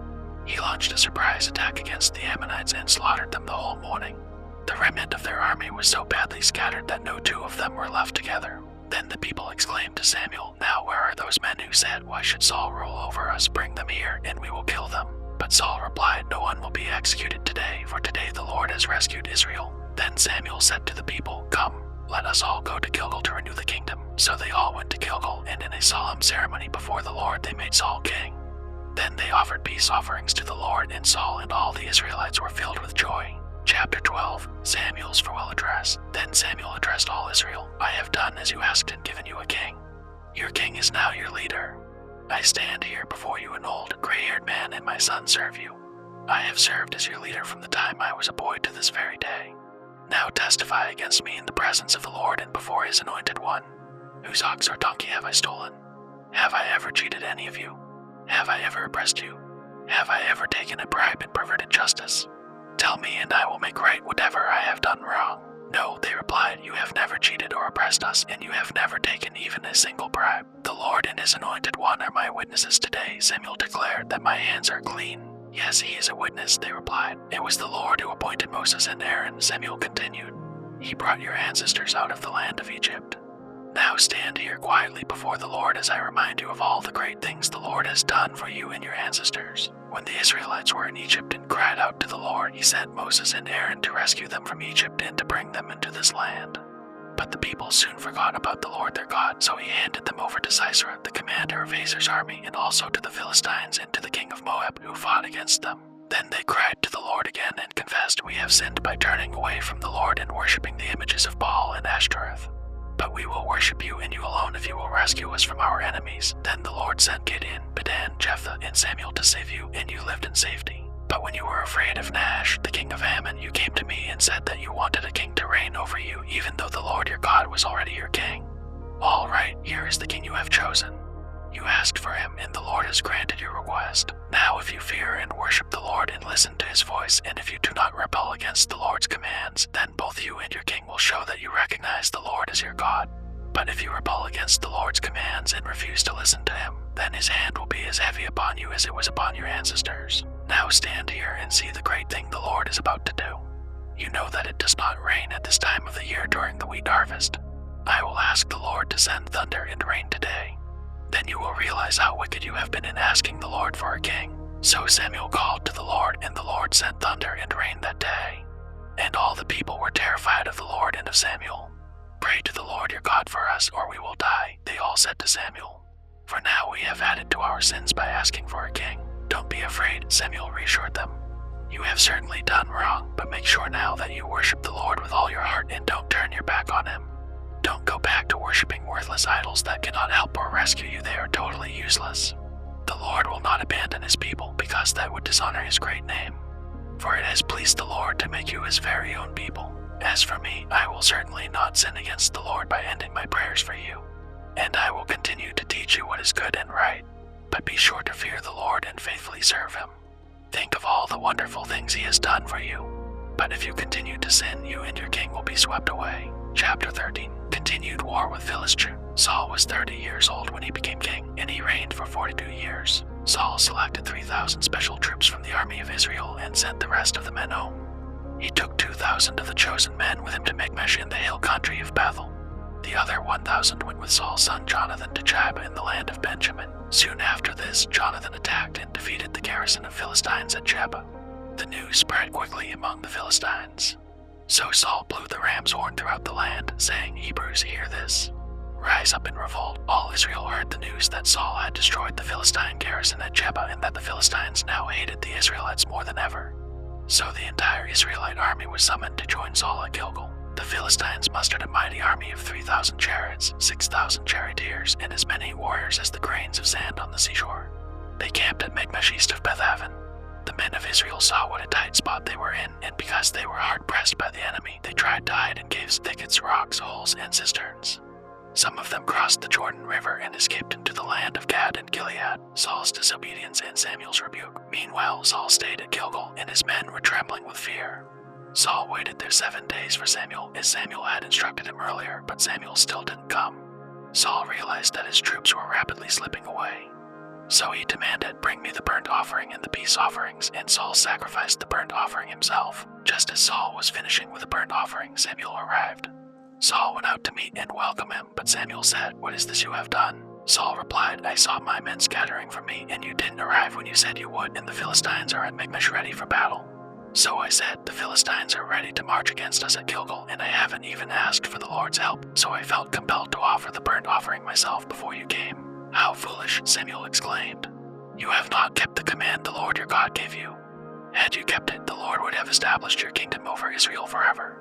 He launched a surprise attack against the Ammonites and slaughtered them the whole morning. The remnant of their army was so badly scattered that no 2 of them were left together. Then the people exclaimed to Samuel, "Now where are those men who said, 'Why should Saul rule over us? Bring them here, and we will kill them.'" But Saul replied, "No one will be executed today, for today the Lord has rescued Israel." Then Samuel said to the people, "Come, let us all go to Gilgal to renew the kingdom." So they all went to Gilgal, and in a solemn ceremony before the Lord they made Saul king. Then they offered peace offerings to the Lord, and Saul and all the Israelites were filled with joy. Chapter 12, Samuel's farewell address. Then Samuel addressed all Israel. "I have done as you asked and given you a king. Your king is now your leader. I stand here before you an old, gray-haired man, and my sons serve you. I have served as your leader from the time I was a boy to this very day. Now testify against me in the presence of the Lord and before his anointed one. Whose ox or donkey have I stolen? Have I ever cheated any of you? Have I ever oppressed you? Have I ever taken a bribe and perverted justice? Tell me, and I will make right whatever I have done wrong." "No," they replied, "you have never cheated or oppressed us, and you have never taken even a single bribe. The Lord and his anointed one are my witnesses today," Samuel declared, "that my hands are clean." "Yes, he is a witness," they replied. "It was the Lord who appointed Moses and Aaron," Samuel continued. "He brought your ancestors out of the land of Egypt. Now stand here quietly before the Lord as I remind you of all the great things the Lord has done for you and your ancestors. When the Israelites were in Egypt and cried out to the Lord, he sent Moses and Aaron to rescue them from Egypt and to bring them into this land. But the people soon forgot about the Lord their God, so he handed them over to Sisera, the commander of Hazor's army, and also to the Philistines and to the king of Moab, who fought against them. Then they cried to the Lord again and confessed, 'We have sinned by turning away from the Lord and worshipping the images of Baal and Ashtoreth. But we will worship you and you alone if you will rescue us from our enemies.' Then the Lord sent Gideon, Bedan, Jephthah, and Samuel to save you, and you lived in safety. But when you were afraid of Nash, the king of Ammon, you came to me and said that you wanted a king to reign over you, even though the Lord your God was already your king. All right, here is the king you have chosen. You asked for him, and the Lord has granted your request. Now if you fear and worship the Lord and listen to his voice, and if you do not rebel against the Lord's commands, then both you and your king will show that you recognize the Lord as your God. But if you rebel against the Lord's commands and refuse to listen to him, then his hand will be as heavy upon you as it was upon your ancestors. Now stand here and see the great thing the Lord is about to do. You know that it does not rain at this time of the year during the wheat harvest. I will ask the Lord to send thunder and rain today. Then you will realize how wicked you have been in asking the Lord for a king." So Samuel called to the Lord, and the Lord sent thunder and rain that day. And all the people were terrified of the Lord and of Samuel. "Pray to the Lord your God for us, or we will die," they all said to Samuel. "For now we have added to our sins by asking for a king." "Don't be afraid," Samuel reassured them. "You have certainly done wrong, but make sure now that you worship the Lord with all your heart and don't turn your back on him. Don't go back to worshiping worthless idols that cannot help or rescue you. They are totally useless. The Lord will not abandon his people, because that would dishonor his great name. For it has pleased the Lord to make you his very own people. As for me, I will certainly not sin against the Lord by ending my prayers for you. And I will continue to teach you what is good and right. But be sure to fear the Lord and faithfully serve him. Think of all the wonderful things he has done for you. But if you continue to sin, you and your king will be swept away." Chapter 13. Continued war with Philistia. Saul was 30 years old when he became king, and he reigned for 42 years. Saul selected 3,000 special troops from the army of Israel and sent the rest of the men home. He took 2,000 of the chosen men with him to Michmash in the hill country of Bethel. The other 1,000 went with Saul's son Jonathan to Jabba in the land of Benjamin. Soon after this, Jonathan attacked and defeated the garrison of Philistines at Jabba. The news spread quickly among the Philistines. So Saul blew the ram's horn throughout the land, saying, "Hebrews, hear this. Rise up in revolt." All Israel heard the news that Saul had destroyed the Philistine garrison at Jabba and that the Philistines now hated the Israelites more than ever. So the entire Israelite army was summoned to join Saul at Gilgal. The Philistines mustered a mighty army of 3,000 chariots, 6,000 charioteers, and as many warriors as the grains of sand on the seashore. They camped at Michmash east of Beth-aven. The men of Israel saw what a tight spot they were in, and because they were hard-pressed by the enemy, they tried to hide in caves, thickets, rocks, holes, and cisterns. Some of them crossed the Jordan River and escaped into the land of Gad and Gilead, Saul's disobedience and Samuel's rebuke. Meanwhile, Saul stayed at Gilgal, and his men were trembling with fear. Saul waited there 7 days for Samuel, as Samuel had instructed him earlier, but Samuel still didn't come. Saul realized that his troops were rapidly slipping away. So he demanded, "Bring me the burnt offering and the peace offerings," and Saul sacrificed the burnt offering himself. Just as Saul was finishing with the burnt offering, Samuel arrived. Saul went out to meet and welcome him, but Samuel said, "What is this you have done?" Saul replied, "I saw my men scattering from me, and you didn't arrive when you said you would, and the Philistines are at Michmash ready for battle. So I said, the Philistines are ready to march against us at Gilgal, and I haven't even asked for the Lord's help, so I felt compelled to offer the burnt offering myself before you came." "How foolish," Samuel exclaimed. "You have not kept the command the Lord your God gave you. Had you kept it, the Lord would have established your kingdom over Israel forever.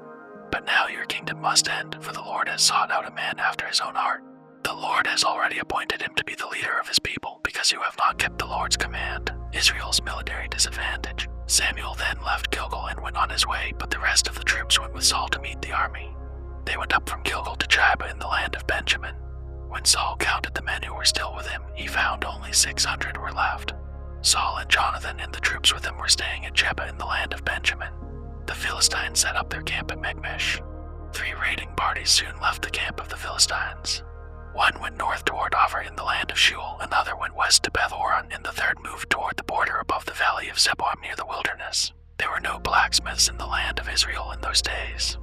But now your kingdom must end, for the Lord has sought out a man after his own heart. The Lord has already appointed him to be the leader of his people, because you have not kept the Lord's command." Israel's military disadvantage. Samuel then left Gilgal and went on his way, but the rest of the troops went with Saul to meet the army. They went up from Gilgal to Jabba in the land of Benjamin. When Saul counted the men who were still with him, he found only 600 were left. Saul and Jonathan and the troops with him were staying at Jebba in the land of Benjamin. The Philistines set up their camp at Michmash. 3 raiding parties soon left the camp of the Philistines. One went north toward Ophir in the land of Shual, another went west to Beth-horon, and the third moved toward the border above the valley of Zeboim near the wilderness. There were no blacksmiths in the land of Israel in those days.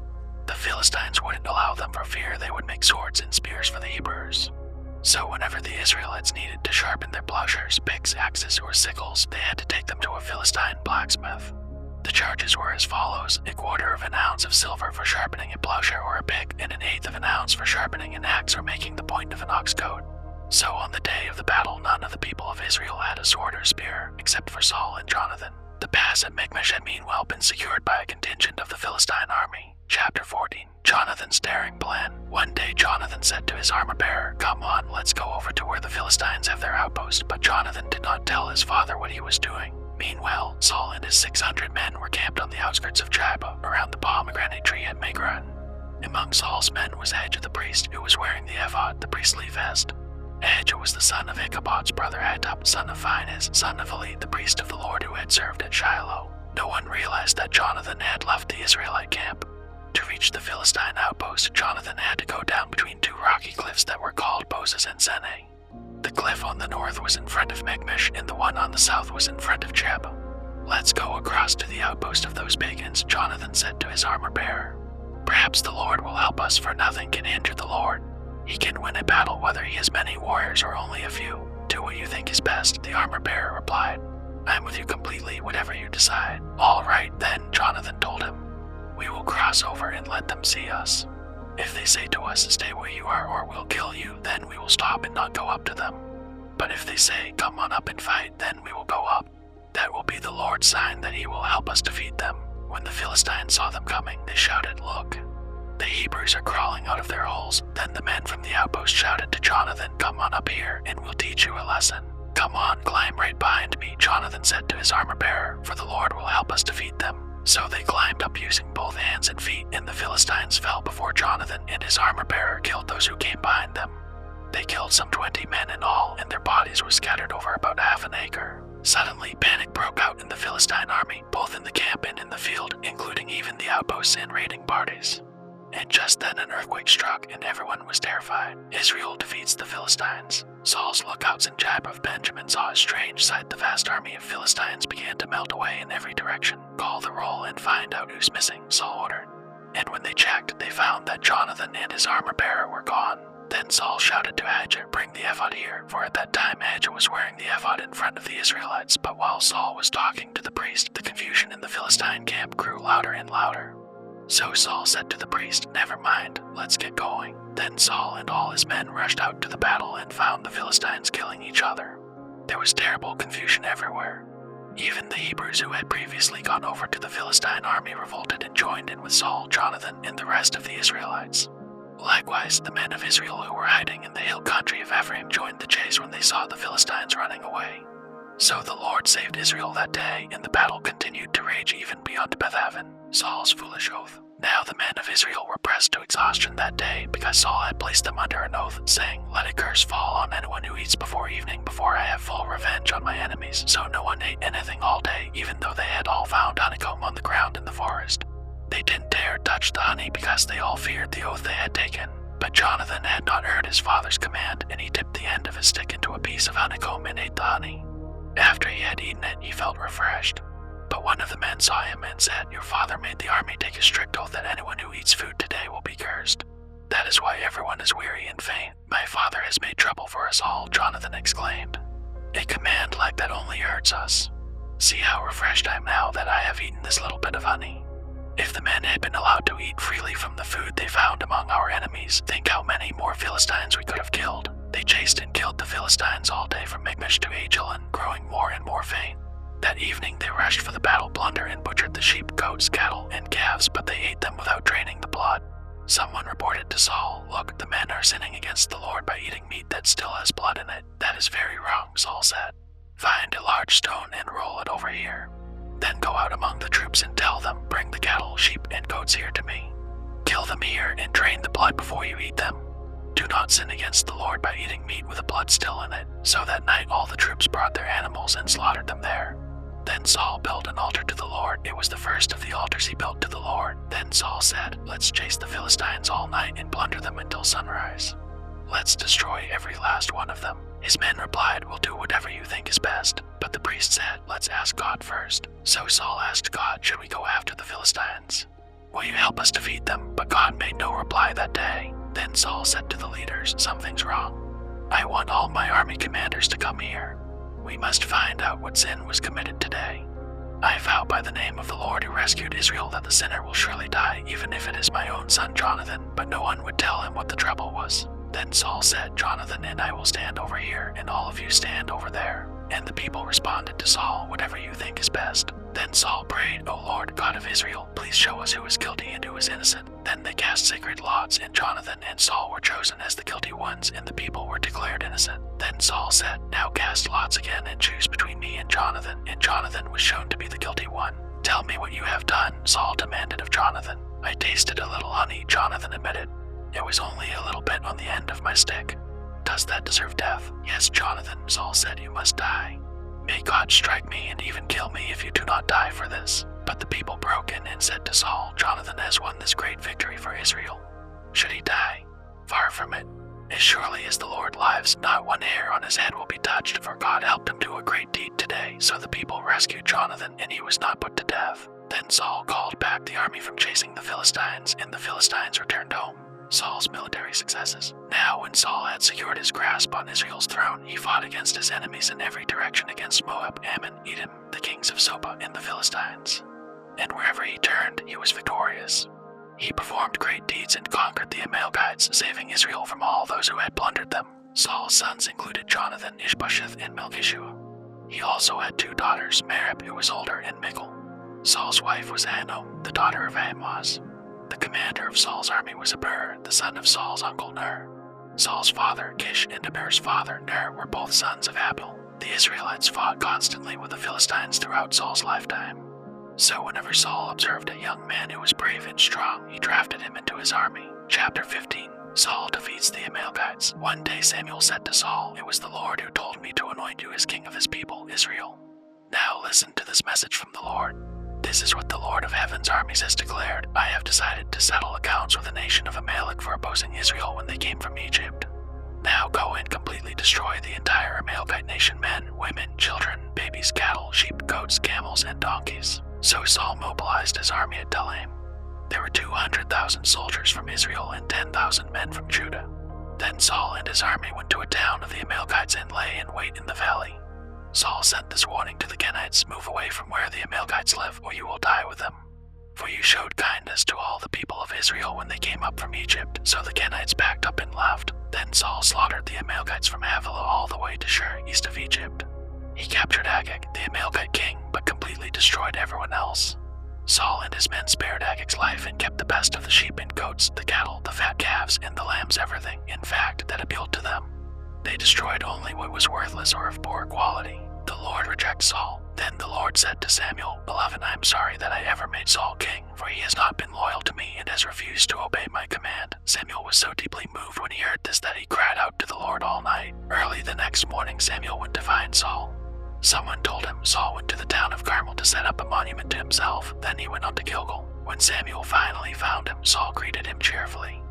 The Philistines wouldn't allow them for fear they would make swords and spears for the Hebrews. So whenever the Israelites needed to sharpen their plowshares, picks, axes, or sickles, they had to take them to a Philistine blacksmith. The charges were as follows: 1/4 of an ounce of silver for sharpening a plowshare or a pick, and 1/8 of an ounce for sharpening an axe or making the point of an ox goad. So on the day of the battle, none of the people of Israel had a sword or spear, except for Saul and Jonathan. The pass at Michmash had meanwhile been secured by a contingent of the Philistine army. Chapter 14. Jonathan's daring plan. One day Jonathan said to his armor-bearer, "Come on, let's go over to where the Philistines have their outpost." But Jonathan did not tell his father what he was doing. Meanwhile, Saul and his 600 men were camped on the outskirts of Jabba, around the pomegranate tree at Migron. Among Saul's men was Ahijah the priest, who was wearing the ephod, the priestly vest. Ahijah was the son of Ichabod's brother Ahitub, son of Phinehas, son of Eli, the priest of the Lord who had served at Shiloh. No one realized that Jonathan had left the Israelite camp. To reach the Philistine outpost, Jonathan had to go down between 2 rocky cliffs that were called Bozez and Sene. The cliff on the north was in front of Michmash, and the one on the south was in front of Jeb. "Let's go across to the outpost of those pagans," Jonathan said to his armor-bearer. "Perhaps the Lord will help us, for nothing can hinder the Lord. He can win a battle whether he has many warriors or only a few. Do what you think is best," the armor-bearer replied. "I am with you completely, whatever you decide." "All right, then," Jonathan told him. "We will cross over and let them see us. If they say to us, 'Stay where you are or we'll kill you,' then we will stop and not go up to them. But if they say, 'Come on up and fight,' then we will go up. That will be the Lord's sign that he will help us defeat them." When the Philistines saw them coming, they shouted, "Look, the Hebrews are crawling out of their holes." Then the men from the outpost shouted to Jonathan, "Come on up here and we'll teach you a lesson." "Come on, climb right behind me," Jonathan said to his armor-bearer, "for the Lord will help us defeat them." So they climbed up using both hands and feet, and the Philistines fell before Jonathan, and his armor-bearer killed those who came behind them. They killed some 20 men in all, and their bodies were scattered over about half an acre. Suddenly, panic broke out in the Philistine army, both in the camp and in the field, including even the outposts and raiding parties. And just then an earthquake struck, and everyone was terrified. Israel defeats the Philistines. Saul's lookouts in Jab of Benjamin saw a strange sight. The vast army of Philistines began to melt away in every direction. "Call the roll and find out who's missing," Saul ordered. And when they checked, they found that Jonathan and his armor-bearer were gone. Then Saul shouted to Ahijah, "Bring the ephod here," for at that time Ahijah was wearing the ephod in front of the Israelites. But while Saul was talking to the priest, the confusion in the Philistine camp grew louder and louder. So Saul said to the priest, "Never mind, let's get going." Then Saul and all his men rushed out to the battle and found the Philistines killing each other. There was terrible confusion everywhere. Even the Hebrews who had previously gone over to the Philistine army revolted and joined in with Saul, Jonathan, and the rest of the Israelites. Likewise, the men of Israel who were hiding in the hill country of Ephraim joined the chase when they saw the Philistines running away. So the Lord saved Israel that day, and the battle continued to rage even beyond Bethaven, Saul's foolish oath. Now the men of Israel were pressed to exhaustion that day, because Saul had placed them under an oath, saying, "Let a curse fall on anyone who eats before evening, before I have full revenge on my enemies." So no one ate anything all day, even though they had all found honeycomb on the ground in the forest. They didn't dare touch the honey because they all feared the oath they had taken. But Jonathan had not heard his father's command, and he dipped the end of his stick into a piece of honeycomb and ate the honey. After he had eaten it, he felt refreshed. But one of the men saw him and said, "Your father made the army take a strict oath that anyone who eats food today will be cursed. That is why everyone is weary and faint. My father has made trouble for us all," Jonathan exclaimed. "A command like that only hurts us. See how refreshed I am now that I have eaten this little bit of honey." If the men had been allowed to eat freely from the food they found among our enemies, think how many more Philistines we could have killed. They chased and killed the Philistines all day from Michmash to Aijalon, growing more and more faint. That evening they rushed for the battle plunder and butchered the sheep, goats, cattle, and calves, but they ate them without draining the blood. Someone reported to Saul, "Look, the men are sinning against the Lord by eating meat that still has blood in it." "That is very wrong," Saul said. "Find a large stone and roll it over here. Then go out among the troops and tell them, 'Bring the cattle, sheep, and goats here to me. Kill them here and drain the blood before you eat them. Do not sin against the Lord by eating meat with the blood still in it." So that night all the troops brought their animals and slaughtered them there. Then Saul built an altar to the Lord. It was the first of the altars he built to the Lord. Then Saul said, "Let's chase the Philistines all night and plunder them until sunrise. Let's destroy every last one of them." His men replied, "We'll do whatever you think is best." But the priest said, "Let's ask God first." So Saul asked God, "Should we go after the Philistines? Will you help us defeat them?" But God made no reply that day. Then Saul said to the leaders, "Something's wrong. I want all my army commanders to come here. We must find out what sin was committed today. I vow by the name of the Lord who rescued Israel that the sinner will surely die, even if it is my own son Jonathan." But no one would tell him what the trouble was. Then Saul said, "Jonathan and I will stand over here, and all of you stand over there." And the people responded to Saul, "Whatever you think is best." Then Saul prayed, "O Lord, God of Israel, please show us who is guilty and who is innocent." Then they cast sacred lots, and Jonathan and Saul were chosen as the guilty ones, and the people were declared innocent. Then Saul said, "Now cast lots again and choose between me and Jonathan." And Jonathan was shown to be the guilty one. "Tell me what you have done," Saul demanded of Jonathan. "I tasted a little honey," Jonathan admitted. "It was only a little bit on the end of my stick." "Does that deserve death?" "Yes, Jonathan," Saul said, "you must die. May God strike me and even kill me if you do not die for this." But the people broke in and said to Saul, "Jonathan has won this great victory for Israel. Should he die? Far from it. As surely as the Lord lives, not one hair on his head will be touched, for God helped him do a great deed today." So the people rescued Jonathan, and he was not put to death. Then Saul called back the army from chasing the Philistines, and the Philistines returned home. Saul's military successes. Now when Saul had secured his grasp on Israel's throne, he fought against his enemies in every direction, against Moab, Ammon, Edom, the kings of Zobah, and the Philistines. And wherever he turned, he was victorious. He performed great deeds and conquered the Amalekites, saving Israel from all those who had plundered them. Saul's sons included Jonathan, Ishbosheth, and Melchishua. He also had 2 daughters, Merab, who was older, and Michal. Saul's wife was Ahinom, the daughter of Ahimaaz. The commander of Saul's army was Eber, the son of Saul's uncle Ner. Saul's father, Kish, and Eber's father, Ner, were both sons of Abiel. The Israelites fought constantly with the Philistines throughout Saul's lifetime. So whenever Saul observed a young man who was brave and strong, he drafted him into his army. Chapter 15. Saul defeats the Amalekites. One day Samuel said to Saul, "It was the Lord who told me to anoint you as king of his people, Israel. Now listen to this message from the Lord. This is what the Lord of Heaven's armies has declared. I have decided to settle accounts with the nation of Amalek for opposing Israel when they came from Egypt. Now go and completely destroy the entire Amalekite nation, men, women, children, babies, cattle, sheep, goats, camels, and donkeys." So Saul mobilized his army at Telaim. There were 200,000 soldiers from Israel and 10,000 men from Judah. Then Saul and his army went to a town of the Amalekites and lay in wait in the valley. Saul sent this warning to the Kenites, "Move away from where the Amalekites live, or you will die with them. For you showed kindness to all the people of Israel when they came up from Egypt." So the Kenites backed up and left. Then Saul slaughtered the Amalekites from Havilah all the way to Shur, east of Egypt. He captured Agag, the Amalekite king, but destroyed everyone else. Saul and his men spared Agag's life and kept the best of the sheep and goats, the cattle, the fat calves, and the lambs, everything, in fact, that appealed to them. They destroyed only what was worthless or of poor quality. The Lord rejects Saul. Then the Lord said to Samuel, Beloved, I am sorry that I ever made Saul king, for he has not been loyal to me and has refused to obey my command. Samuel was so deeply moved when he heard this that he cried out to the Lord all night. Early the next morning Samuel went to find Saul. Someone told him Saul went to the town of Carmel to set up a monument to himself. Then he went on to Gilgal. When Samuel finally found him, Saul greeted him cheerfully.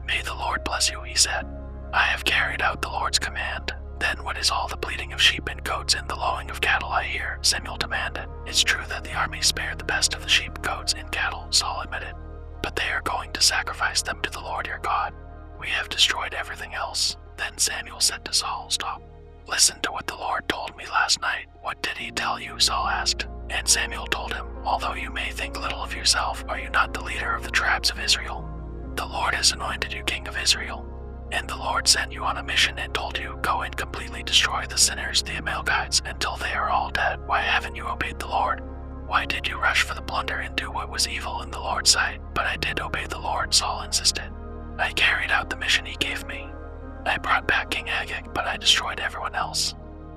May the Lord bless you, he said. I have carried out the Lord's command. Then what is all the bleating of sheep and goats and the lowing of cattle I hear? Samuel demanded. It's true that the army spared the best of the sheep, goats, and cattle, Saul admitted. But they are going to sacrifice them to the Lord your God. We have destroyed everything else. Then Samuel said to Saul, Stop. Listen to what the Lord told me last night. What did he tell you? Saul asked. And Samuel told him, Although you may think little of yourself, are you not the leader of the tribes of Israel? The Lord has anointed you king of Israel. And the Lord sent you on a mission and told you, Go and completely destroy the sinners, the Amalekites, until they are all dead. Why haven't you obeyed the Lord? Why did you rush for the plunder and do what was evil in the Lord's sight? But I did obey the Lord, Saul insisted. I carried out the mission he gave me. I brought back King Agag, but I destroyed everyone else.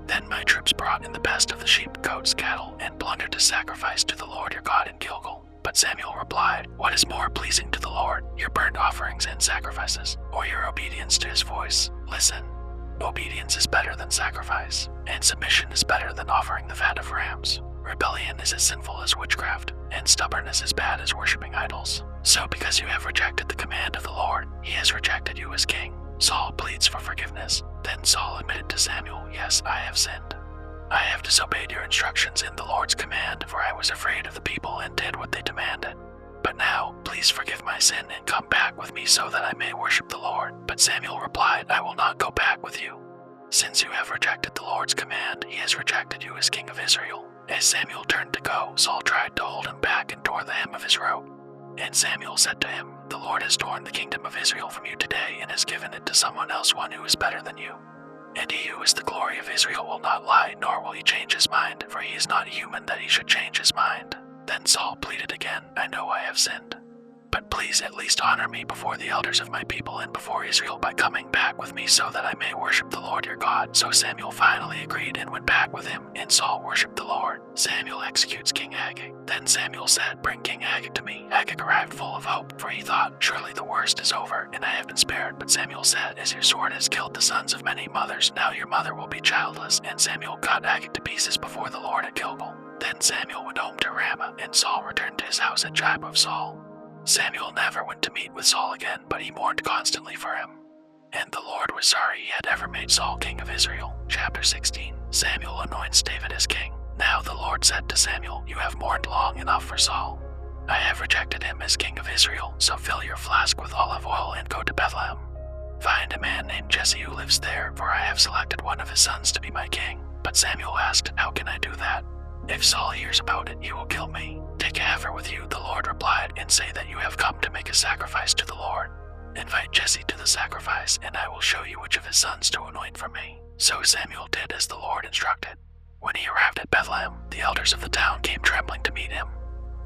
Then my troops brought in the best of the sheep, goats, cattle, and plunder to sacrifice to the Lord your God in Gilgal. But Samuel replied, What is more pleasing to the Lord, your burnt offerings and sacrifices, or your obedience to his voice? Listen, obedience is better than sacrifice, and submission is better than offering the fat of rams. Rebellion is as sinful as witchcraft, and stubbornness as bad as worshipping idols. So because you have rejected the command of the Lord, he has rejected you as king. Saul pleads for forgiveness. Then Saul admitted to Samuel, Yes, I have sinned. I have disobeyed your instructions in the Lord's command, for I was afraid of the people and did what they demanded. But now, please forgive my sin and come back with me so that I may worship the Lord. But Samuel replied, I will not go back with you. Since you have rejected the Lord's command, he has rejected you as king of Israel. As Samuel turned to go, Saul tried to hold him back and tore the hem of his robe. And Samuel said to him, The Lord has torn the kingdom of Israel from you today and has given it to someone else, one who is better than you. And he who is the glory of Israel will not lie, nor will he change his mind, for he is not human that he should change his mind. Then Saul pleaded again, I know I have sinned. But please at least honor me before the elders of my people and before Israel by coming back with me so that I may worship the Lord your God. So Samuel finally agreed and went back with him, and Saul worshipped the Lord. Samuel executes King Agag. Then Samuel said, Bring King Agag to me. Agag arrived full of hope, for he thought, Surely the worst is over, and I have been spared. But Samuel said, As your sword has killed the sons of many mothers, now your mother will be childless. And Samuel cut Agag to pieces before the Lord at Gilgal. Then Samuel went home to Ramah, and Saul returned to his house at Gibeah of Saul. Samuel never went to meet with Saul again, but he mourned constantly for him. And the Lord was sorry he had ever made Saul king of Israel. Chapter 16. Samuel anoints David as king. Now the Lord said to Samuel, You have mourned long enough for Saul. I have rejected him as king of Israel, so fill your flask with olive oil and go to Bethlehem. Find a man named Jesse who lives there, for I have selected one of his sons to be my king. But Samuel asked, How can I do that? If Saul hears about it, he will kill me. Take a heifer with you, the Lord replied, and say that you have come to make a sacrifice to the Lord. Invite Jesse to the sacrifice, and I will show you which of his sons to anoint for me. So Samuel did as the Lord instructed. When he arrived at Bethlehem, the elders of the town came trembling to meet him.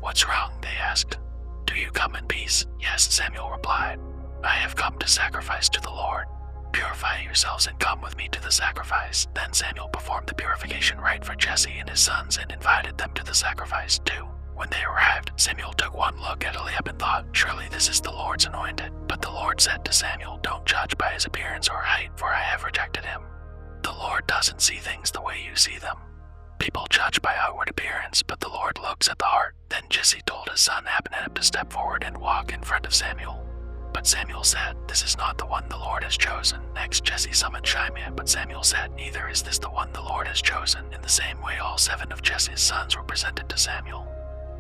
What's wrong? They asked. Do you come in peace? Yes, Samuel replied. I have come to sacrifice to the Lord. Purify yourselves and come with me to the sacrifice. Then Samuel performed the purification rite for Jesse and his sons and invited them to the sacrifice too. When they arrived, Samuel took one look at Eliab and thought, Surely this is the Lord's anointed. But the Lord said to Samuel, Don't judge by his appearance or height, for I have rejected him. The Lord doesn't see things the way you see them. People judge by outward appearance, but the Lord looks at the heart. Then Jesse told his son Abinadab to step forward and walk in front of Samuel. But Samuel said, This is not the one the Lord has chosen. Next Jesse summoned Shimei, but Samuel said, Neither is this the one the Lord has chosen. In the same way all 7 of Jesse's sons were presented to Samuel.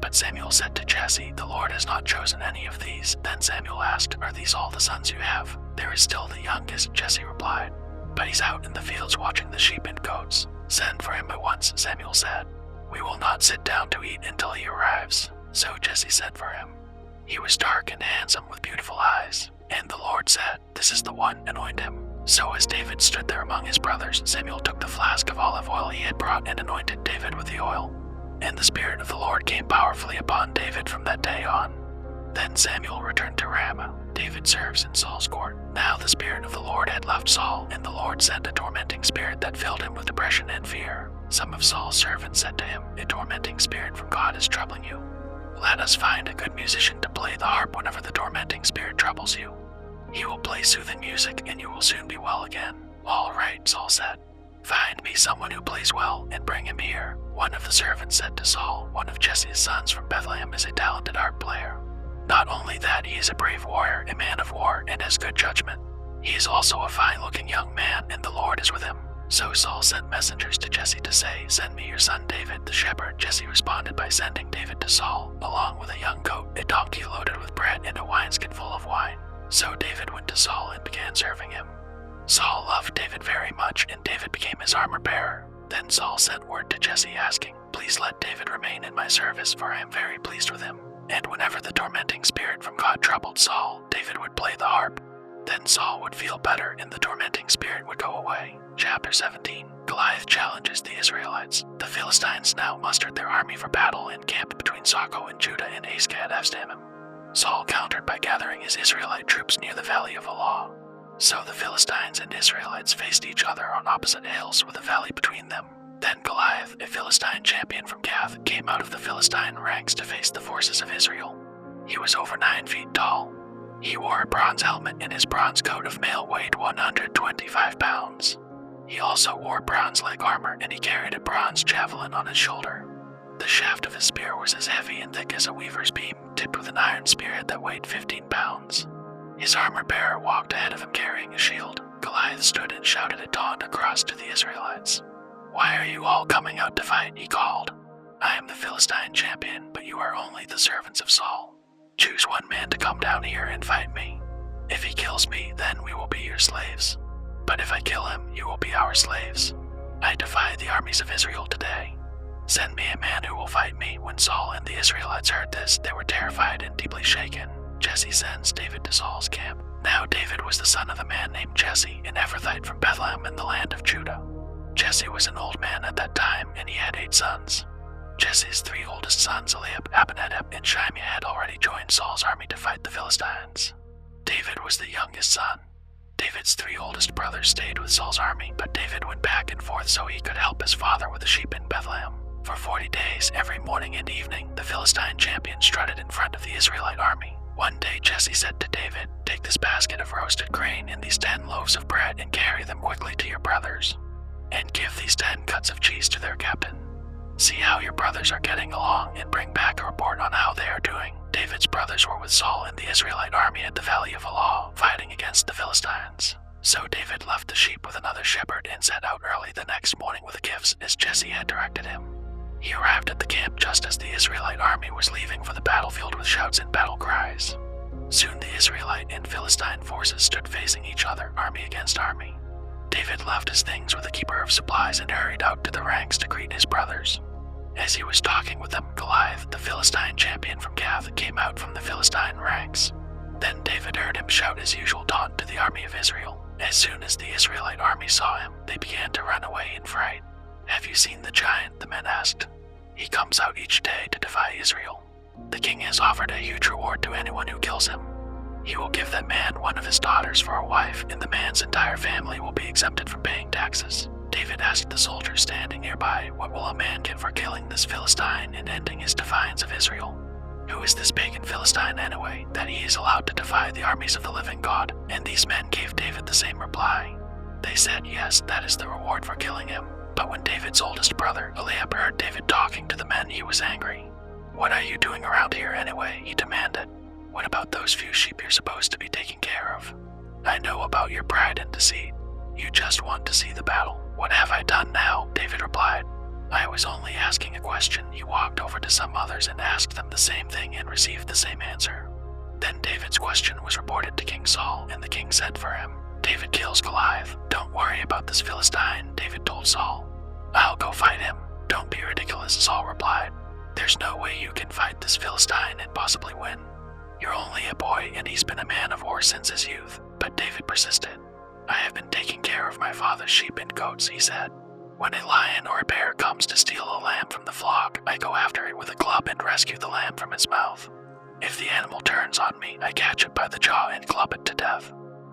But Samuel said to Jesse, The Lord has not chosen any of these. Then Samuel asked, Are these all the sons you have? There is still the youngest, Jesse replied. But he's out in the fields watching the sheep and goats. Send for him at once, Samuel said. We will not sit down to eat until he arrives. So Jesse sent for him. He was dark and handsome with beautiful eyes. And the Lord said, This is the one, anoint him. So as David stood there among his brothers, Samuel took the flask of olive oil he had brought and anointed David with the oil. And the Spirit of the Lord came powerfully upon David from that day on. Then Samuel returned to Ramah. David serves in Saul's court. Now the Spirit of the Lord had left Saul, and the Lord sent a tormenting spirit that filled him with depression and fear. Some of Saul's servants said to him, "A tormenting spirit from God is troubling you. Let us find a good musician to play the harp whenever the tormenting spirit troubles you. He will play soothing music, and you will soon be well again." "All right," Saul said. "Find me someone who plays well, and bring him here." One of the servants said to Saul, "One of Jesse's sons from Bethlehem is a talented harp player. Not only that, he is a brave warrior, a man of war, and has good judgment. He is also a fine-looking young man, and the Lord is with him." So Saul sent messengers to Jesse to say, "Send me your son David, the shepherd." Jesse responded by sending David to Saul, along with a young goat, a donkey loaded with bread, and a wineskin full of wine. So David went to Saul and began serving him. Saul loved David very much, and David became his armor-bearer. Then Saul sent word to Jesse asking, "Please let David remain in my service, for I am very pleased with him." And whenever the tormenting spirit from God troubled Saul, David would play the harp. Then Saul would feel better, and the tormenting spirit would go away. Chapter 17. Goliath challenges the Israelites. The Philistines now mustered their army for battle and camped between Soko and Judah and Azekah-Abstamim. Saul countered by gathering his Israelite troops near the Valley of Elah. So the Philistines and Israelites faced each other on opposite hills with a valley between them. Then Goliath, a Philistine champion from Gath, came out of the Philistine ranks to face the forces of Israel. He was over 9 feet tall. He wore a bronze helmet, and his bronze coat of mail weighed 125 pounds. He also wore bronze leg armor, and he carried a bronze javelin on his shoulder. The shaft of his spear was as heavy and thick as a weaver's beam, tipped with an iron spearhead that weighed 15 pounds. His armor-bearer walked ahead of him carrying a shield. Goliath stood and shouted a taunt across to the Israelites. "Why are you all coming out to fight?" he called. "I am the Philistine champion, but you are only the servants of Saul. Choose one man to come down here and fight me. If he kills me, then we will be your slaves. But if I kill him, you will be our slaves. I defy the armies of Israel today. Send me a man who will fight me." When Saul and the Israelites heard this, they were terrified and deeply shaken. Jesse sends David to Saul's camp. Now David was the son of a man named Jesse, an Ephrathite from Bethlehem in the land of Judah. Jesse was an old man at that time, and he had 8 sons. Jesse's 3 oldest sons, Eliab, Abinadab, and Shimei, had already joined Saul's army to fight the Philistines. David was the youngest son. David's 3 oldest brothers stayed with Saul's army, but David went back and forth so he could help his father with the sheep in Bethlehem. For 40 days, every morning and evening, the Philistine champion strutted in front of the Israelite army. One day Jesse said to David, "Take this basket of roasted grain and these 10 loaves of bread and carry them quickly to your brothers. And give these 10 cuts of cheese to their captain. See how your brothers are getting along and bring back a report on how they are doing." David's brothers were with Saul and the Israelite army at the Valley of Elah, fighting against the Philistines. So David left the sheep with another shepherd and set out early the next morning with gifts as Jesse had directed him. He arrived at the camp just as the Israelite army was leaving for the battlefield with shouts and battle cries. Soon the Israelite and Philistine forces stood facing each other, army against army. David left his things with the keeper of supplies and hurried out to the ranks to greet his brothers. As he was talking with them, Goliath, the Philistine champion from Gath, came out from the Philistine ranks. Then David heard him shout his usual taunt to the army of Israel. As soon as the Israelite army saw him, they began to run away in fright. "Have you seen the giant?" the men asked. "He comes out each day to defy Israel. The king has offered a huge reward to anyone who kills him. He will give that man one of his daughters for a wife, and the man's entire family will be exempted from paying taxes." David asked the soldiers standing nearby, "What will a man get for killing this Philistine and ending his defiance of Israel? Who is this pagan Philistine anyway, that he is allowed to defy the armies of the living God?" And these men gave David the same reply. They said, "Yes, that is the reward for killing him." But when David's oldest brother, Eliab, heard David talking to the men, he was angry. "What are you doing around here anyway?" he demanded. "What about those few sheep you're supposed to be taking care of? I know about your pride and deceit. You just want to see the battle." "What have I done now?" David replied. "I was only asking a question." He walked over to some others and asked them the same thing and received the same answer. Then David's question was reported to King Saul, and the king sent for him. David kills Goliath. "Don't worry about this Philistine," David told Saul. "I'll go fight him." "Don't be ridiculous," Saul replied. "There's no way you can fight this Philistine and possibly win. You're only a boy, and he's been a man of war since his youth." But David persisted. "I have been taking care of my father's sheep and goats," he said. "When a lion or a bear comes to steal a lamb from the flock, I go after rescue the lamb from its mouth. If the animal turns on me, I catch it by the jaw and club it to death.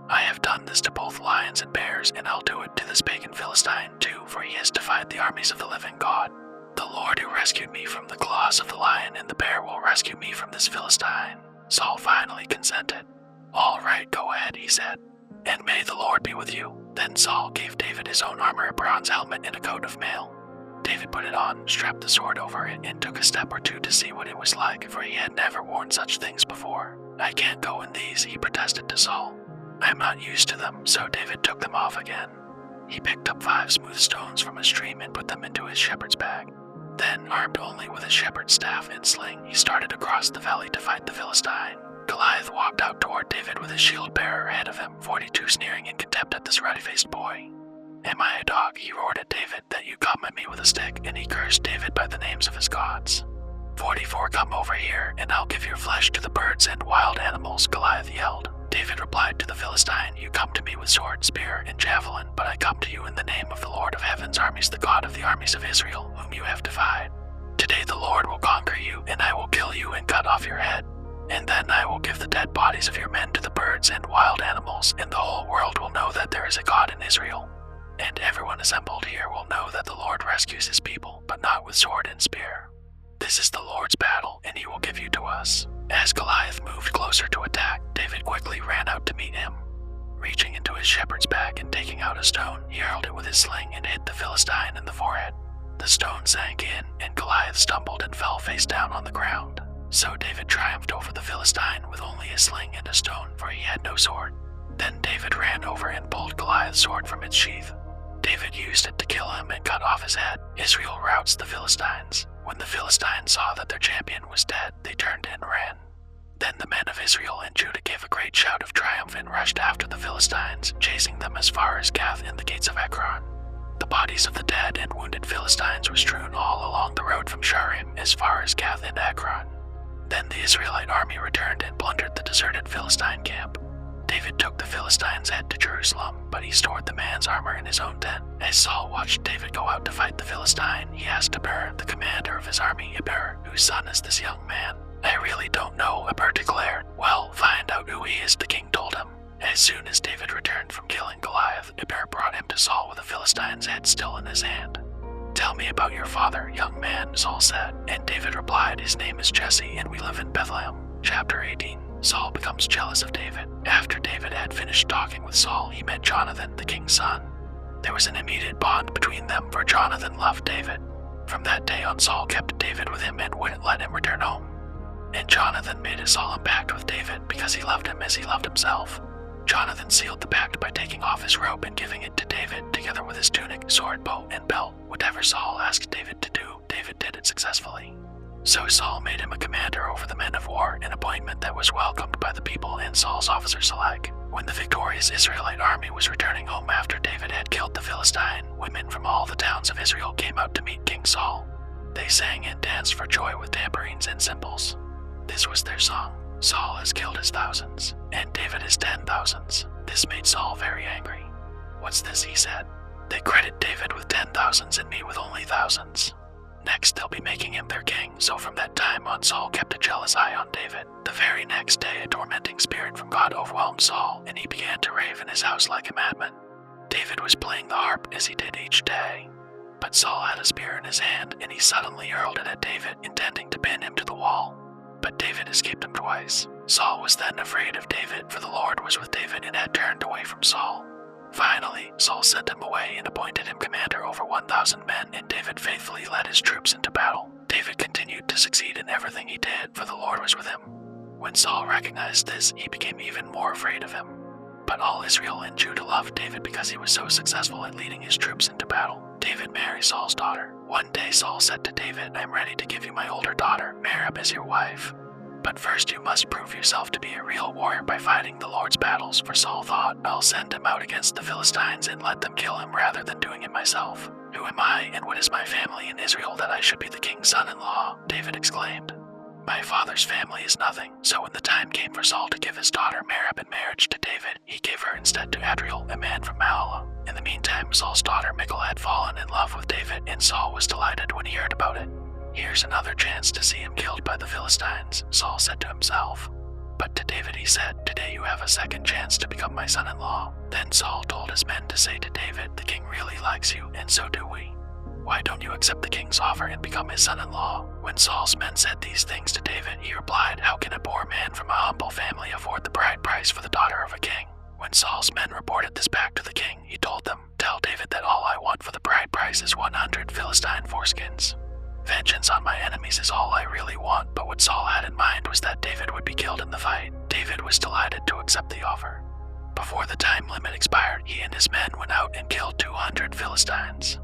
I have done this to both lions and bears, and I'll do it to this pagan Philistine too, for he has defied the armies of the living God. The Lord who rescued me from the claws of the lion and the bear will rescue me from this Philistine." Saul finally consented. "All right, go ahead," he said, "and may the Lord be with you." Then Saul gave David his own armor, a bronze helmet, and a coat of mail. David put it on, strapped the sword over it, and took a step or two to see what it was like, for he had never worn such things before. "I can't go in these," he protested to Saul. "I'm not used to them," so David took them off again. He picked up 5 smooth stones from a stream and put them into his shepherd's bag. Then, armed only with his shepherd's staff and sling, he started across the valley to fight the Philistine. Goliath walked out toward David with his shield-bearer ahead of him, 42 sneering in contempt at this ruddy-faced boy. "Am I a dog," he roared at David, "that you come at me with a stick?" And he cursed David by the names of his gods. 44 come over here, and I'll give your flesh to the birds and wild animals," Goliath yelled. David replied to the Philistine, "You come to me with sword, spear, and javelin, but I come to you in the name of the Lord of heaven's armies, the God of the armies of Israel, whom you have defied. Today the Lord will conquer you, and I will kill you and cut off your head. And then I will give the dead bodies of your men to the birds and wild animals, and the whole world will know that there is a God in Israel. And everyone assembled here will know that the Lord rescues his people, but not with sword and spear. This is the Lord's battle, and he will give you to us." As Goliath moved closer to attack, David quickly ran out to meet him. Reaching into his shepherd's bag and taking out a stone, he hurled it with his sling and hit the Philistine in the forehead. The stone sank in, and Goliath stumbled and fell face down on the ground. So David triumphed over the Philistine with only a sling and a stone, for he had no sword. Then David ran over and pulled Goliath's sword from its sheath. David used it to kill him and cut off his head. Israel routs the Philistines. When the Philistines saw that their champion was dead, they turned and ran. Then the men of Israel and Judah gave a great shout of triumph and rushed after the Philistines, chasing them as far as Gath and the gates of Ekron. The bodies of the dead and wounded Philistines were strewn all along the road from Sharim as far as Gath and Ekron. Then the Israelite army returned and plundered the deserted Philistine camp. David took the Philistine's head to Jerusalem, but he stored the man's armor in his own tent. As Saul watched David go out to fight the Philistine, he asked Abner, the commander of his army, Abner, whose son is this young man. "I really don't know," Abner declared. "Well, find out who he is," the king told him. As soon as David returned from killing Goliath, Abner brought him to Saul with the Philistine's head still in his hand. "Tell me about your father, young man," Saul said. And David replied, "His name is Jesse, and we live in Bethlehem." Chapter 18. Saul becomes jealous of David. After David had finished talking with Saul, he met Jonathan, the king's son. There was an immediate bond between them, for Jonathan loved David. From that day on, Saul kept David with him and wouldn't let him return home. And Jonathan made a solemn pact with David because he loved him as he loved himself. Jonathan sealed the pact by taking off his robe and giving it to David, together with his tunic, sword, bow, and belt. Whatever Saul asked David to do, David did it successfully. So Saul made him a commander over the men of war, an appointment that was welcomed by the people and Saul's officers alike. When the victorious Israelite army was returning home after David had killed the Philistine, women from all the towns of Israel came out to meet King Saul. They sang and danced for joy with tambourines and cymbals. This was their song: "Saul has killed his thousands, and David his 10,000s. This made Saul very angry. "What's this?" he said. "They credit David with 10,000s and me with only thousands. Next they'll be making him their king." So from that time on, Saul kept a jealous eye on David. The very next day, a tormenting spirit from God overwhelmed Saul, and he began to rave in his house like a madman. David was playing the harp as he did each day. But Saul had a spear in his hand, and he suddenly hurled it at David, intending to pin him to the wall. But David escaped him twice. Saul was then afraid of David, for the Lord was with David and had turned away from Saul. Finally, Saul sent him away and appointed him commander over 1,000 men, and David faithfully led his troops into battle. David continued to succeed in everything he did, for the Lord was with him. When Saul recognized this, he became even more afraid of him. But all Israel and Judah loved David because he was so successful at leading his troops into battle. David married Saul's daughter. One day Saul said to David, "I'm ready to give you my older daughter, Merab, as your wife. But first you must prove yourself to be a real warrior by fighting the Lord's battles," for Saul thought, "I'll send him out against the Philistines and let them kill him rather than doing it myself. Who am I, and what is my family in Israel that I should be the king's son-in-law?" David exclaimed. "My father's family is nothing." So when the time came for Saul to give his daughter Merab in marriage to David, he gave her instead to Adriel, a man from Mahalath. In the meantime, Saul's daughter Michal had fallen in love with David, and Saul was delighted when he heard about it. Here's another chance to see him killed by the Philistines, Saul said to himself. But to David he said, "Today you have a second chance to become my son-in-law." Then Saul told his men to say to David, "The king really likes you, and so do we. Why don't you accept the king's offer and become his son-in-law?" When Saul's men said these things to David, he replied, "How can a poor man from a humble family afford the bride price for the daughter of a king?" When Saul's men reported this back to the king, he told them, "Tell David that all I want for the bride price is 100 Philistine foreskins. Vengeance on my enemies is all I really want," but what Saul had in mind was that David would be killed in the fight. David was delighted to accept the offer. Before the time limit expired, he and his men went out and killed 200 Philistines.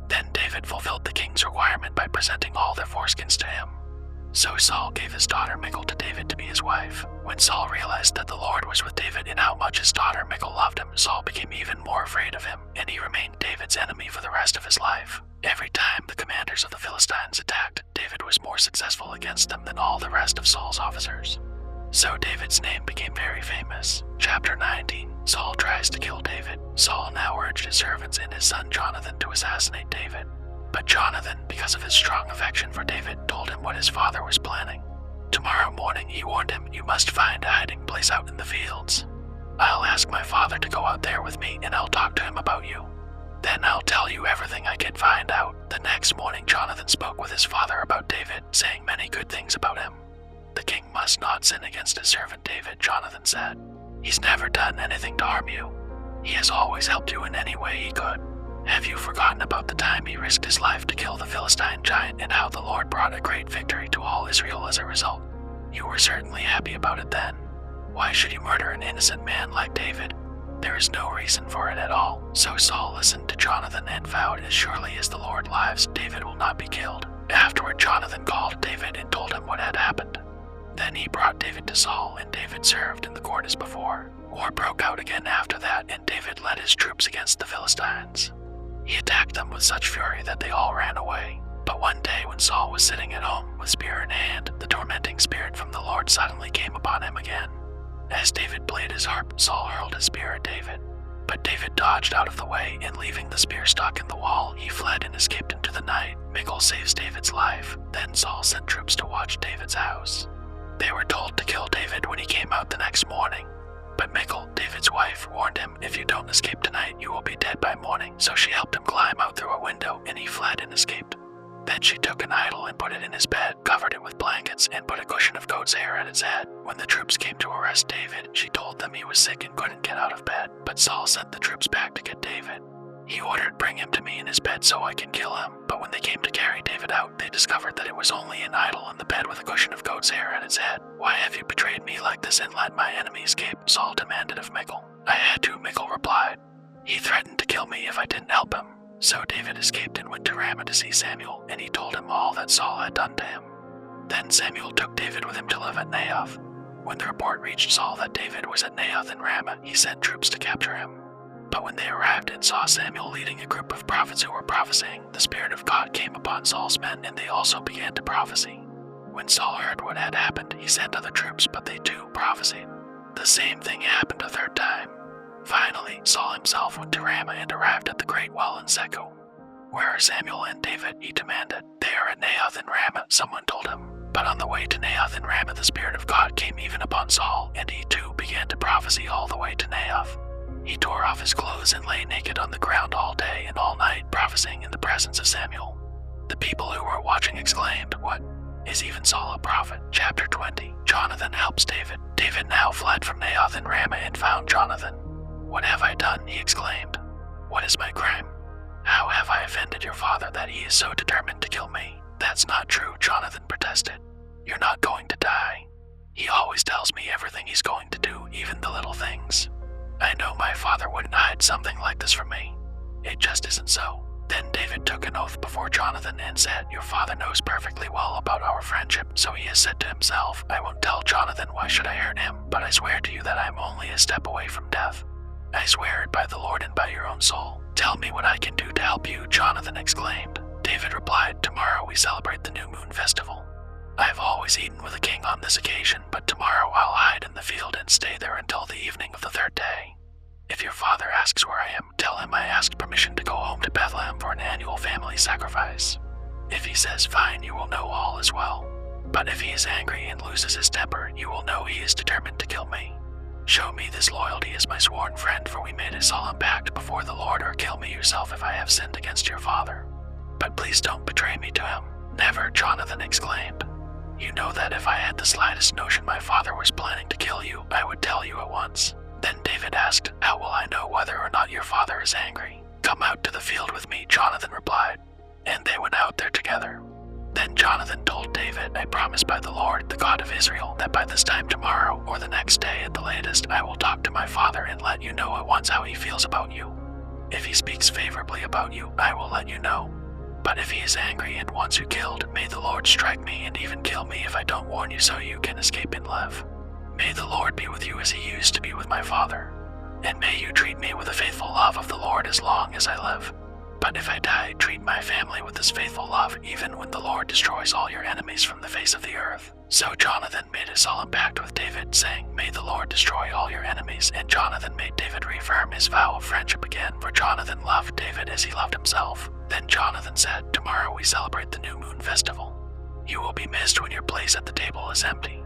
Then David fulfilled the king's requirement by presenting all their foreskins to him. So Saul gave his daughter Michal to David to be his wife. When Saul realized that the Lord was with David and how much his daughter Michal loved him, Saul became even more afraid of him, and he remained David's enemy for the rest of his life. Every time the commanders of the Philistines attacked, David was more successful against them than all the rest of Saul's officers. So David's name became very famous. Chapter 19. Saul tries to kill David. Saul now urged his servants and his son Jonathan to assassinate David. But Jonathan, because of his strong affection for David, told him what his father was planning. Tomorrow morning, he warned him, "You must find a hiding place out in the fields. I'll ask my father to go out there with me, and I'll talk to him about you. Then I'll tell you everything I can find out." The next morning, Jonathan spoke with his father about David, saying many good things about him. "The king must not sin against his servant David," Jonathan said. "He's never done anything to harm you. He has always helped you in any way he could. Have you forgotten about the time he risked his life to kill the Philistine giant and how the Lord brought a great victory to all Israel as a result? You were certainly happy about it then. Why should you murder an innocent man like David? There is no reason for it at all." So Saul listened to Jonathan and vowed, "As surely as the Lord lives, David will not be killed." Afterward, Jonathan called David and told him what had happened. Then he brought David to Saul, and David served in the court as before. War broke out again after that, and David led his troops against the Philistines. He attacked them with such fury that they all ran away. But one day when Saul was sitting at home with spear in hand, the tormenting spirit from the Lord suddenly came upon him again. As David played his harp, Saul hurled his spear at David. But David dodged out of the way, and leaving the spear stuck in the wall, he fled and escaped into the night. Michal saves David's life. Then Saul sent troops to watch David's house. They were told to kill David when he came out the next morning. But Michal, David's wife, warned him, "If you don't escape tonight, you will be dead by morning." So she helped him climb out through a window, and he fled and escaped. Then she took an idol and put it in his bed, covered it with blankets, and put a cushion of goat's hair at its head. When the troops came to arrest David, she told them he was sick and couldn't get out of bed. But Saul sent the troops back to get David. He ordered, "Bring him to me in his bed so I can kill him." But when they came to carry David out, they discovered that it was only an idol in the bed with a cushion of goat's hair at its head. "Why have you betrayed me like this and let my enemy escape?" Saul demanded of Michal. "I had to," Michal replied. "He threatened to kill me if I didn't help him." So David escaped and went to Ramah to see Samuel, and he told him all that Saul had done to him. Then Samuel took David with him to live at Naioth. When the report reached Saul that David was at Naioth in Ramah, he sent troops to capture him. But when they arrived and saw Samuel leading a group of prophets who were prophesying, the Spirit of God came upon Saul's men, and they also began to prophesy. When Saul heard what had happened, he sent other troops, but they too prophesied. The same thing happened a third time. Finally, Saul himself went to Ramah and arrived at the great well in Seku. "Where are Samuel and David?" he demanded. "They are at Naioth in Ramah," someone told him. But on the way to Naioth in Ramah, the Spirit of God came even upon Saul, and he too began to prophesy all the way to Naioth. He tore off his clothes and lay naked on the ground all day and all night, prophesying in the presence of Samuel. The people who were watching exclaimed, "What? Is even Saul a prophet?" Chapter 20. Jonathan helps David. David now fled from Naioth in Ramah and found Jonathan. "What have I done?" he exclaimed. "What is my crime? How have I offended your father that he is so determined to kill me?" "That's not true," Jonathan protested. "You're not going to die. He always tells me everything he's going to do, even the little things. I know my father wouldn't hide something like this from me. It just isn't so." Then David took an oath before Jonathan and said, "Your father knows perfectly well about our friendship, so he has said to himself, 'I won't tell Jonathan, why should I hurt him? But I swear to you that I am only a step away from death. I swear it by the Lord and by your own soul. Tell me what I can do to help you," Jonathan exclaimed. David replied, "Tomorrow we celebrate the New Moon Festival. I have always eaten with a king on this occasion, but tomorrow I'll hide in the field and stay there until the evening of the third day. If your father asks where I am, tell him I asked permission to go home to Bethlehem for an annual family sacrifice." If he says fine, you will know all is well. But if he is angry and loses his temper, you will know he is determined to kill me. Show me this loyalty as my sworn friend, for we made a solemn pact before the Lord, or kill me yourself if I have sinned against your father. But please don't betray me to him." "Never," Jonathan exclaimed. "You know that if I had the slightest notion my father was planning to kill you, I would tell you at once." Then David asked, "How will I know whether or not your father is angry?" "Come out to the field with me," Jonathan replied. And they went out there together. Then Jonathan told David, "I promise by the Lord, the God of Israel, that by this time tomorrow, or the next day at the latest, I will talk to my father and let you know at once how he feels about you. If he speaks favorably about you, I will let you know. But if he is angry and wants you killed, may the Lord strike me and even kill me if I don't warn you, so you can escape and live. May the Lord be with you as he used to be with my father. And may you treat me with the faithful love of the Lord as long as I live. But if I die, treat my family with this faithful love, even when the Lord destroys all your enemies from the face of the earth." So Jonathan made a solemn pact with David, saying, "May the Lord destroy all your enemies." And Jonathan made David reaffirm his vow of friendship again, for Jonathan loved David as he loved himself. Then Jonathan said, "Tomorrow we celebrate the new moon festival. You will be missed when your place at the table is empty.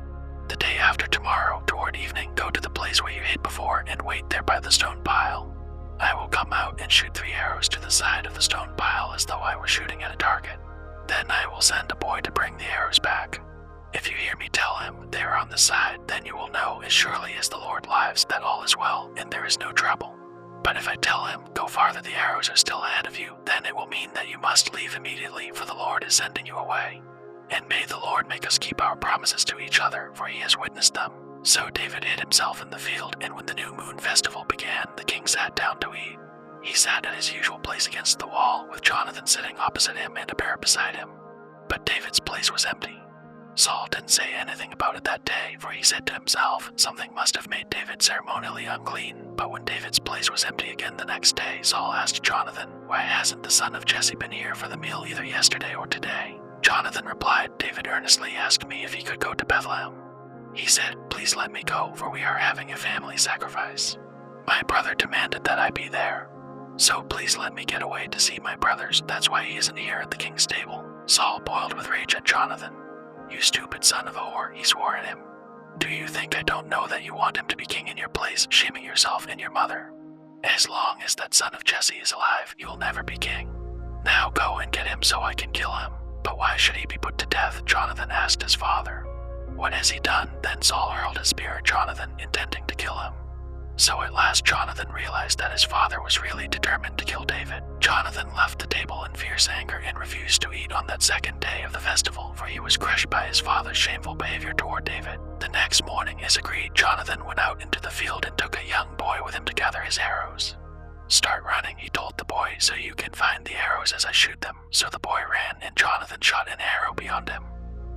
The day after tomorrow, toward evening, go to the place where you hid before and wait there by the stone pile. I will come out and shoot 3 arrows to the side of the stone pile as though I were shooting at a target. Then I will send a boy to bring the arrows back. If you hear me tell him, 'They are on the side,' then you will know as surely as the Lord lives that all is well and there is no trouble. But if I tell him, 'Go farther, the arrows are still ahead of you,' then it will mean that you must leave immediately, for the Lord is sending you away. And may the Lord make us keep our promises to each other, for he has witnessed them." So David hid himself in the field, and when the new moon festival began, the king sat down to eat. He sat at his usual place against the wall, with Jonathan sitting opposite him and a bear beside him. But David's place was empty. Saul didn't say anything about it that day, for he said to himself, "Something must have made David ceremonially unclean." But when David's place was empty again the next day, Saul asked Jonathan, "Why hasn't the son of Jesse been here for the meal either yesterday or today?" Jonathan replied, "David earnestly asked me if he could go to Bethlehem. He said, 'Please let me go, for we are having a family sacrifice. My brother demanded that I be there. So please let me get away to see my brothers. That's why he isn't here at the king's table.'" Saul boiled with rage at Jonathan. "You stupid son of a whore," he swore at him. "Do you think I don't know that you want him to be king in your place, shaming yourself and your mother? As long as that son of Jesse is alive, you will never be king. Now go and get him so I can kill him." "But why should he be put to death?" Jonathan asked his father. "What has he done?" Then Saul hurled his spear at Jonathan, intending to kill him. So at last Jonathan realized that his father was really determined to kill David. Jonathan left the table in fierce anger and refused to eat on that second day of the festival, for he was crushed by his father's shameful behavior toward David. The next morning, as agreed, Jonathan went out into the field and took a young boy with him to gather his arrows. "Start running," he told the boy, "so you can find the arrows as I shoot them." So the boy ran, and Jonathan shot an arrow beyond him.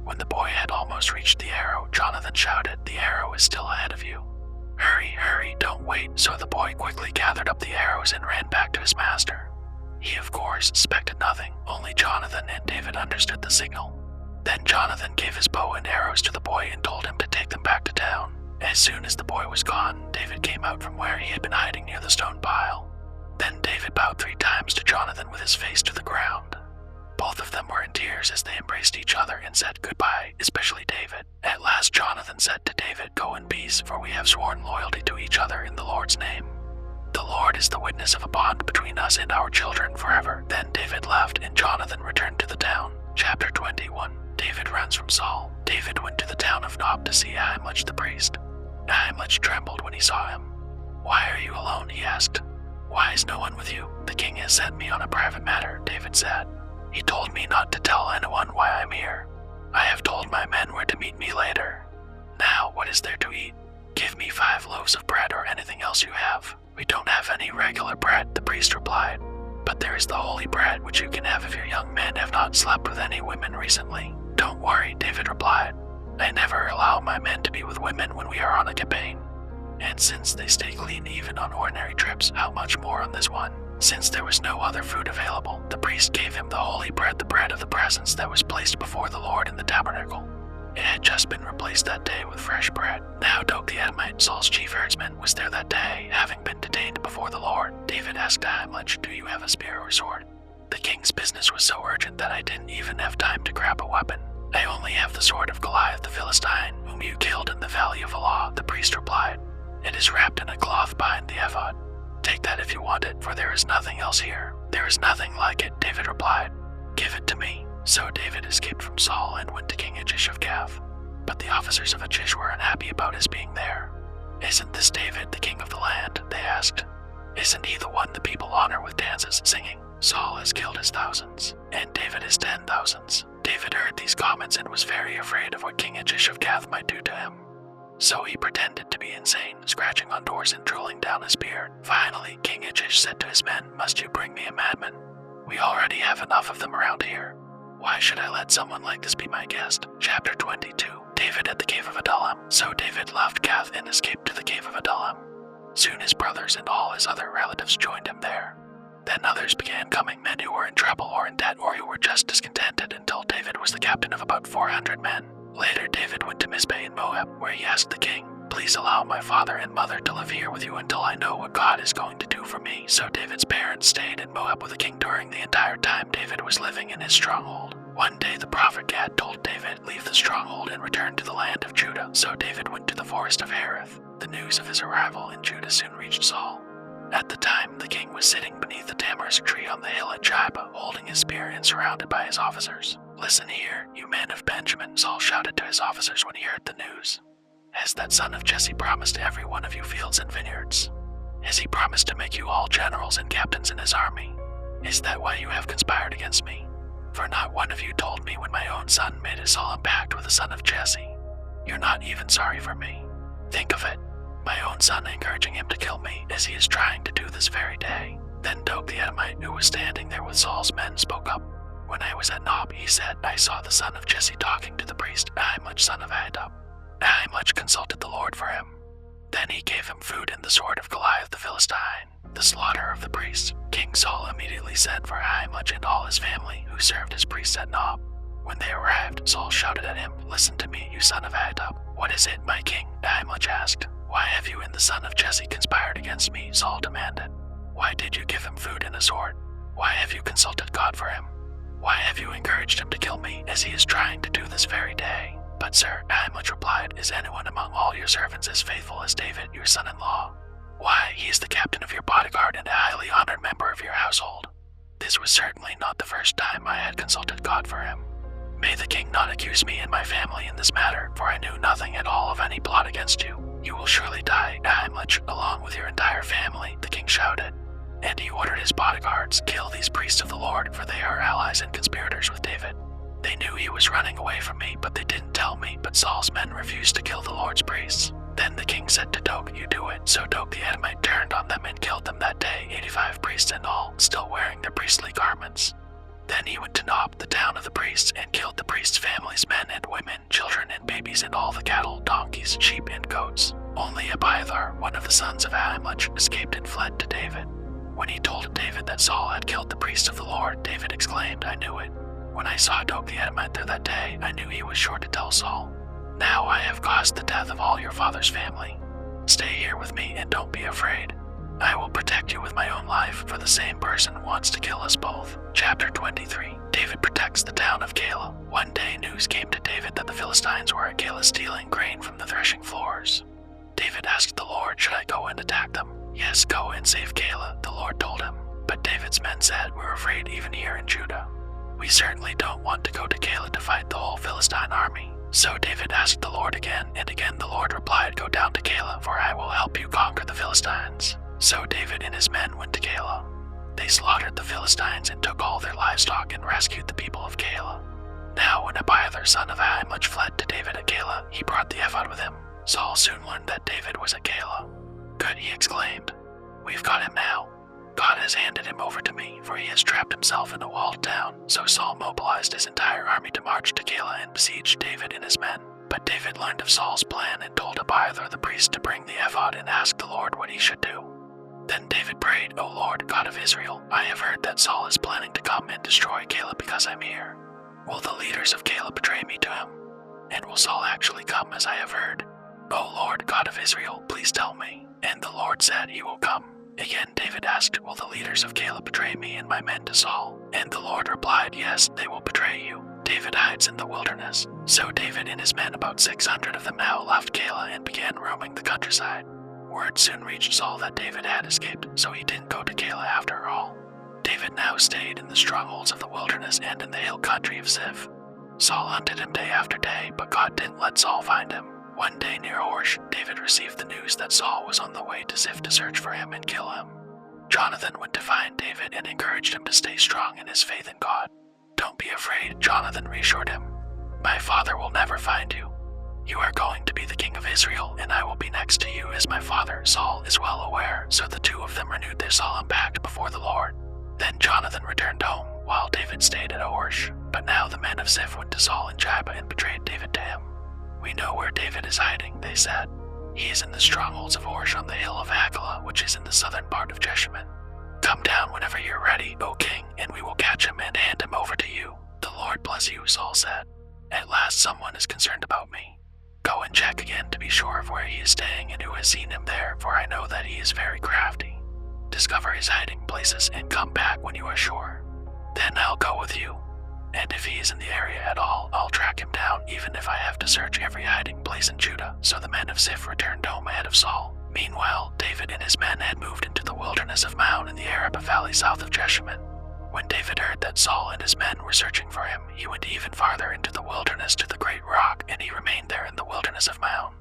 When the boy had almost reached the arrow, Jonathan shouted, "The arrow is still ahead of you. Hurry, hurry, don't wait." So the boy quickly gathered up the arrows and ran back to his master. He, of course, suspected nothing. Only Jonathan and David understood the signal. Then Jonathan gave his bow and arrows to the boy and told him to take them back to town. As soon as the boy was gone, David came out from where he had been hiding near the stone pile. Then David bowed 3 times to Jonathan with his face to the ground. Both of them were in tears as they embraced each other and said goodbye, especially David. At last Jonathan said to David, "Go in peace, for we have sworn loyalty to each other in the Lord's name. The Lord is the witness of a bond between us and our children forever." Then David left, and Jonathan returned to the town. Chapter 21. David runs from Saul. David went to the town of Nob to see Ahimelech the priest. Ahimelech trembled when he saw him. "Why are you alone?" he asked. "Why is no one with you?" "The king has sent me on a private matter," David said. "He told me not to tell anyone why I'm here. I have told my men where to meet me later. Now, what is there to eat? Give me 5 loaves of bread or anything else you have." "We don't have any regular bread," the priest replied. "But there is the holy bread, which you can have if your young men have not slept with any women recently." "Don't worry," David replied. "I never allow my men to be with women when we are on a campaign. And since they stay clean even on ordinary trips, how much more on this one?" Since there was no other food available, the priest gave him the holy bread, the bread of the presence that was placed before the Lord in the tabernacle. It had just been replaced that day with fresh bread. Now Doeg the Edomite, Saul's chief herdsman, was there that day, having been detained before the Lord. David asked Ahimelech, "Do you have a spear or sword?" The king's business was so urgent that I didn't even have time to grab a weapon. I only have the sword of Goliath the Philistine, whom you killed in the valley of Elah, the priest replied. It is wrapped in a cloth behind the ephod. Take that if you want it, for there is nothing else here. There is nothing like it, David replied. Give it to me. So David escaped from Saul and went to King Achish of Gath. But the officers of Achish were unhappy about his being there. Isn't this David, the king of the land? They asked. Isn't he the one the people honor with dances, singing? Saul has killed his thousands, and David his 10,000s. David heard these comments and was very afraid of what King Achish of Gath might do to him. So he pretended to be insane, scratching on doors and drooling down his beard. Finally, King Achish said to his men, Must you bring me a madman? We already have enough of them around here. Why should I let someone like this be my guest? Chapter 22. David at the cave of Adullam. So David left Gath and escaped to the cave of Adullam. Soon his brothers and all his other relatives joined him there. Then others began coming, men who were in trouble or in debt or who were just discontented, until David was the captain of about 400 men. Later David went to Mizpeh in Moab, where he asked the king, Please allow my father and mother to live here with you until I know what God is going to do for me. So David's parents stayed in Moab with the king during the entire time David was living in his stronghold. One day the prophet Gad told David, Leave the stronghold and return to the land of Judah. So David went to the forest of Hereth. The news of his arrival in Judah soon reached Saul. At the time, the king was sitting beneath the tamarisk tree on the hill at Jibah, holding his spear and surrounded by his officers. Listen here, you men of Benjamin, Saul shouted to his officers when he heard the news. Has that son of Jesse promised every one of you fields and vineyards? Has he promised to make you all generals and captains in his army? Is that why you have conspired against me? For not one of you told me when my own son made a solemn pact with the son of Jesse. You're not even sorry for me. Think of it. My own son encouraging him to kill me, as he is trying to do this very day. Then Doeg the Edomite, who was standing there with Saul's men, spoke up. When I was at Nob, he said, I saw the son of Jesse talking to the priest, Ahimelech son of Ahitub. Ahimelech consulted the Lord for him. Then he gave him food and the sword of Goliath the Philistine, the slaughter of the priests. King Saul immediately sent for Ahimelech and all his family, who served as priests at Nob. When they arrived, Saul shouted at him, Listen to me, you son of Ahitub. What is it, my king? Ahimelech asked. Why have you and the son of Jesse conspired against me? Saul demanded. Why did you give him food and a sword? Why have you consulted God for him? Why have you encouraged him to kill me, as he is trying to do this very day? But sir, Ahimelech replied, Is anyone among all your servants as faithful as David, your son-in-law? Why, he is the captain of your bodyguard and a highly honored member of your household. This was certainly not the first time I had consulted God for him. May the king not accuse me and my family in this matter, for I knew nothing at all of any plot against you. You will surely die, Ahimelech, along with your entire family, the king shouted. And he ordered his bodyguards, Kill these priests of the Lord, for they are allies and conspirators with David. They knew he was running away from me, but they didn't tell me, but Saul's men refused to kill the Lord's priests. Then the king said to Doeg, You do it. So Doeg the Edomite turned on them and killed them that day, 85 priests in all, still wearing their priestly garments. Then he went to Nob, the town of the priests, and killed the priests' families, men and women, children and babies, and all the cattle, donkeys, sheep, and goats. Only Abiathar, one of the sons of Ahimelech, escaped and fled to David. When he told David that Saul had killed the priests of the Lord, David exclaimed, I knew it. When I saw Doeg the Edomite there that day, I knew he was sure to tell Saul. Now I have caused the death of all your father's family. Stay here with me and don't be afraid. I will protect you with my own life, for the same person wants to kill us both. Chapter 23. David protects the town of Keilah. One day news came to David that the Philistines were at Keilah stealing grain from the threshing floors. David asked the Lord, Should I go and attack them? Yes, go and save Keilah, the Lord told him. But David's men said, We're afraid even here in Judah. We certainly don't want to go to Keilah to fight the whole Philistine army. So David asked the Lord again, and again the Lord replied, Go down to Keilah, for I will help you conquer the Philistines. So David and his men went to Keilah. They slaughtered the Philistines and took all their livestock and rescued the people of Keilah. Now when Abiathar son of Ahimelech fled to David at Keilah, he brought the ephod with him. Saul soon learned that David was at Keilah. Good, he exclaimed. We've got him now. God has handed him over to me, for he has trapped himself in a walled town. So Saul mobilized his entire army to march to Keilah and besiege David and his men. But David learned of Saul's plan and told Abiathar the priest to bring the ephod and ask the Lord what he should do. Then David prayed, O Lord, God of Israel, I have heard that Saul is planning to come and destroy Keilah because I'm here. Will the leaders of Keilah betray me to him? And will Saul actually come as I have heard? O Lord, God of Israel, please tell me. And the Lord said he will come. Again David asked, "Will the leaders of Keilah betray me and my men to Saul?" And the Lord replied, "Yes, they will betray you." David hides in the wilderness. So David and his men, about 600 of them now, left Keilah and began roaming the countryside. Word soon reached Saul that David had escaped, so he didn't go to Keilah after all. David now stayed in the strongholds of the wilderness and in the hill country of Ziph. Saul hunted him day after day, but God didn't let Saul find him. One day near Horsh, David received the news that Saul was on the way to Ziph to search for him and kill him. Jonathan went to find David and encouraged him to stay strong in his faith in God. "Don't be afraid," Jonathan reassured him. "My father will never find you. You are going to be the king of Israel, and I will be next to you as my father, Saul, is well aware." So the two of them renewed their solemn pact before the Lord. Then Jonathan returned home, while David stayed at Horsh. But now the men of Ziph went to Saul in Jibah and betrayed David to him. "We know where David is hiding," they said. "He is in the strongholds of Horsh on the hill of Hachilah, which is in the southern part of Jeshimon. Come down whenever you're ready, O king, and we will catch him and hand him over to you." "The Lord bless you," Saul said. "At last someone is concerned about me. Go and check again to be sure of where he is staying and who has seen him there, for I know that he is very crafty. Discover his hiding places and come back when you are sure. Then I'll go with you. And if he is in the area at all, I'll track him down, even if I have to search every hiding place in Judah." So the men of Ziph returned home ahead of Saul. Meanwhile, David and his men had moved into the wilderness of Maon in the Arabah valley south of Jeshimon. When David heard that Saul and his men were searching for him, he went even farther into the wilderness to the great rock, and he remained there in the wilderness of Maon.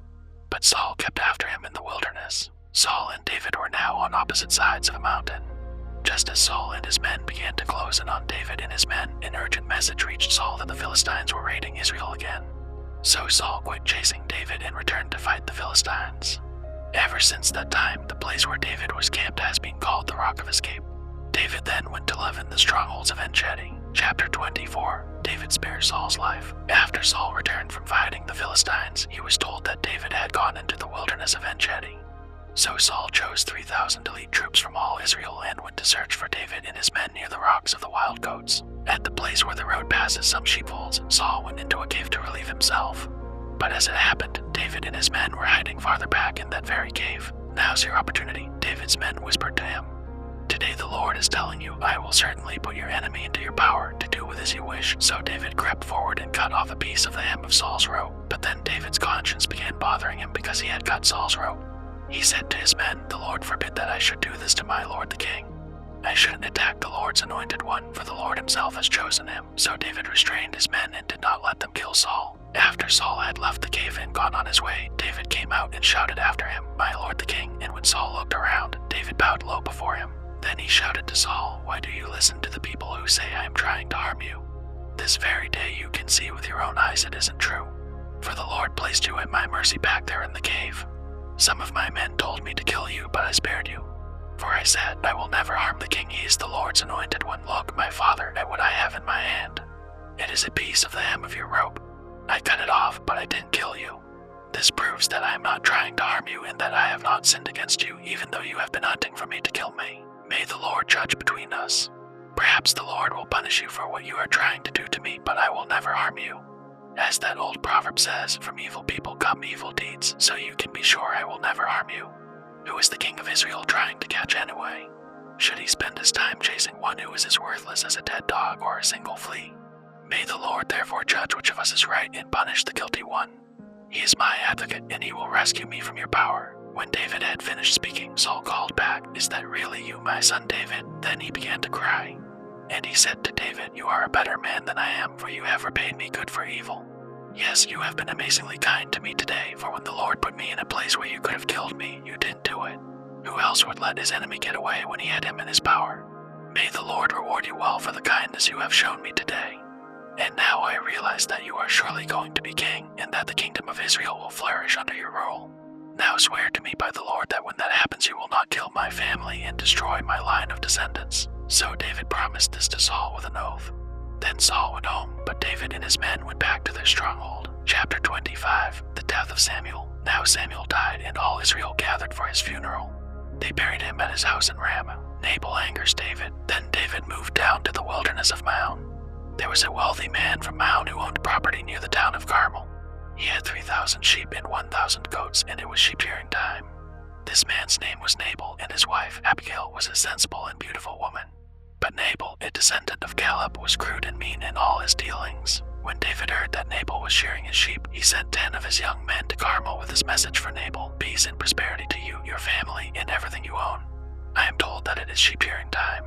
But Saul kept after him in the wilderness. Saul and David were now on opposite sides of a mountain. Just as Saul and his men began to close in on David and his men, an urgent message reached Saul that the Philistines were raiding Israel again. So Saul quit chasing David and returned to fight the Philistines. Ever since that time, the place where David was camped has been called the Rock of Escape. David then went to live in the strongholds of En-Gedi. Chapter 24. David spares Saul's life. After Saul returned from fighting the Philistines, he was told that David had gone into the wilderness of En-Gedi. So Saul chose 3,000 elite troops from all Israel and went to search for David and his men near the rocks of the wild goats. At the place where the road passes some sheepfolds, Saul went into a cave to relieve himself. But as it happened, David and his men were hiding farther back in that very cave. "Now's your opportunity," David's men whispered to him. "Today the Lord is telling you, I will certainly put your enemy into your power to do with as you wish." So David crept forward and cut off a piece of the hem of Saul's robe. But then David's conscience began bothering him because he had cut Saul's robe. He said to his men, "The Lord forbid that I should do this to my lord the king. I shouldn't attack the Lord's anointed one, for the Lord himself has chosen him." So David restrained his men and did not let them kill Saul. After Saul had left the cave and gone on his way, David came out and shouted after him, "My lord the king," and when Saul looked around, David bowed low before him. Then he shouted to Saul, "Why do you listen to the people who say I am trying to harm you? This very day you can see with your own eyes it isn't true. For the Lord placed you at my mercy back there in the cave. Some of my men told me to kill you, but I spared you. For I said, I will never harm the king, he is the Lord's anointed one. Look, my father, at what I have in my hand. It is a piece of the hem of your robe. I cut it off, but I didn't kill you. This proves that I am not trying to harm you and that I have not sinned against you, even though you have been hunting for me to kill me. May the Lord judge between us. Perhaps the Lord will punish you for what you are trying to do to me, but I will never harm you. As that old proverb says, from evil people come evil deeds, so you can be sure I will never harm you. Who is the king of Israel trying to catch anyway? Should he spend his time chasing one who is as worthless as a dead dog or a single flea? May the Lord therefore judge which of us is right and punish the guilty one. He is my advocate, and he will rescue me from your power." When David had finished speaking, Saul called back, "Is that really you, my son David?" Then he began to cry. And he said to David, "You are a better man than I am, for you have repaid me good for evil. Yes, you have been amazingly kind to me today, for when the Lord put me in a place where you could have killed me, you didn't do it. Who else would let his enemy get away when he had him in his power? May the Lord reward you well for the kindness you have shown me today. And now I realize that you are surely going to be king, and that the kingdom of Israel will flourish under your rule. Now swear to me by the Lord that when that happens you will not kill my family and destroy my line of descendants." So David promised this to Saul with an oath. Then Saul went home, but David and his men went back to their stronghold. Chapter 25. The death of Samuel. Now Samuel died, and all Israel gathered for his funeral. They buried him at his house in Ramah. Nabal angers David. Then David moved down to the wilderness of Maon. There was a wealthy man from Maon who owned property near the town of Carmel. He had 3,000 sheep and 1,000 goats, and it was sheep-shearing time. This man's name was Nabal, and his wife, Abigail, was a sensible and beautiful woman. But Nabal, a descendant of Caleb, was crude and mean in all his dealings. When David heard that Nabal was shearing his sheep, he sent 10 of his young men to Carmel with this message for Nabal: "Peace and prosperity to you, your family, and everything you own. I am told that it is sheep shearing time.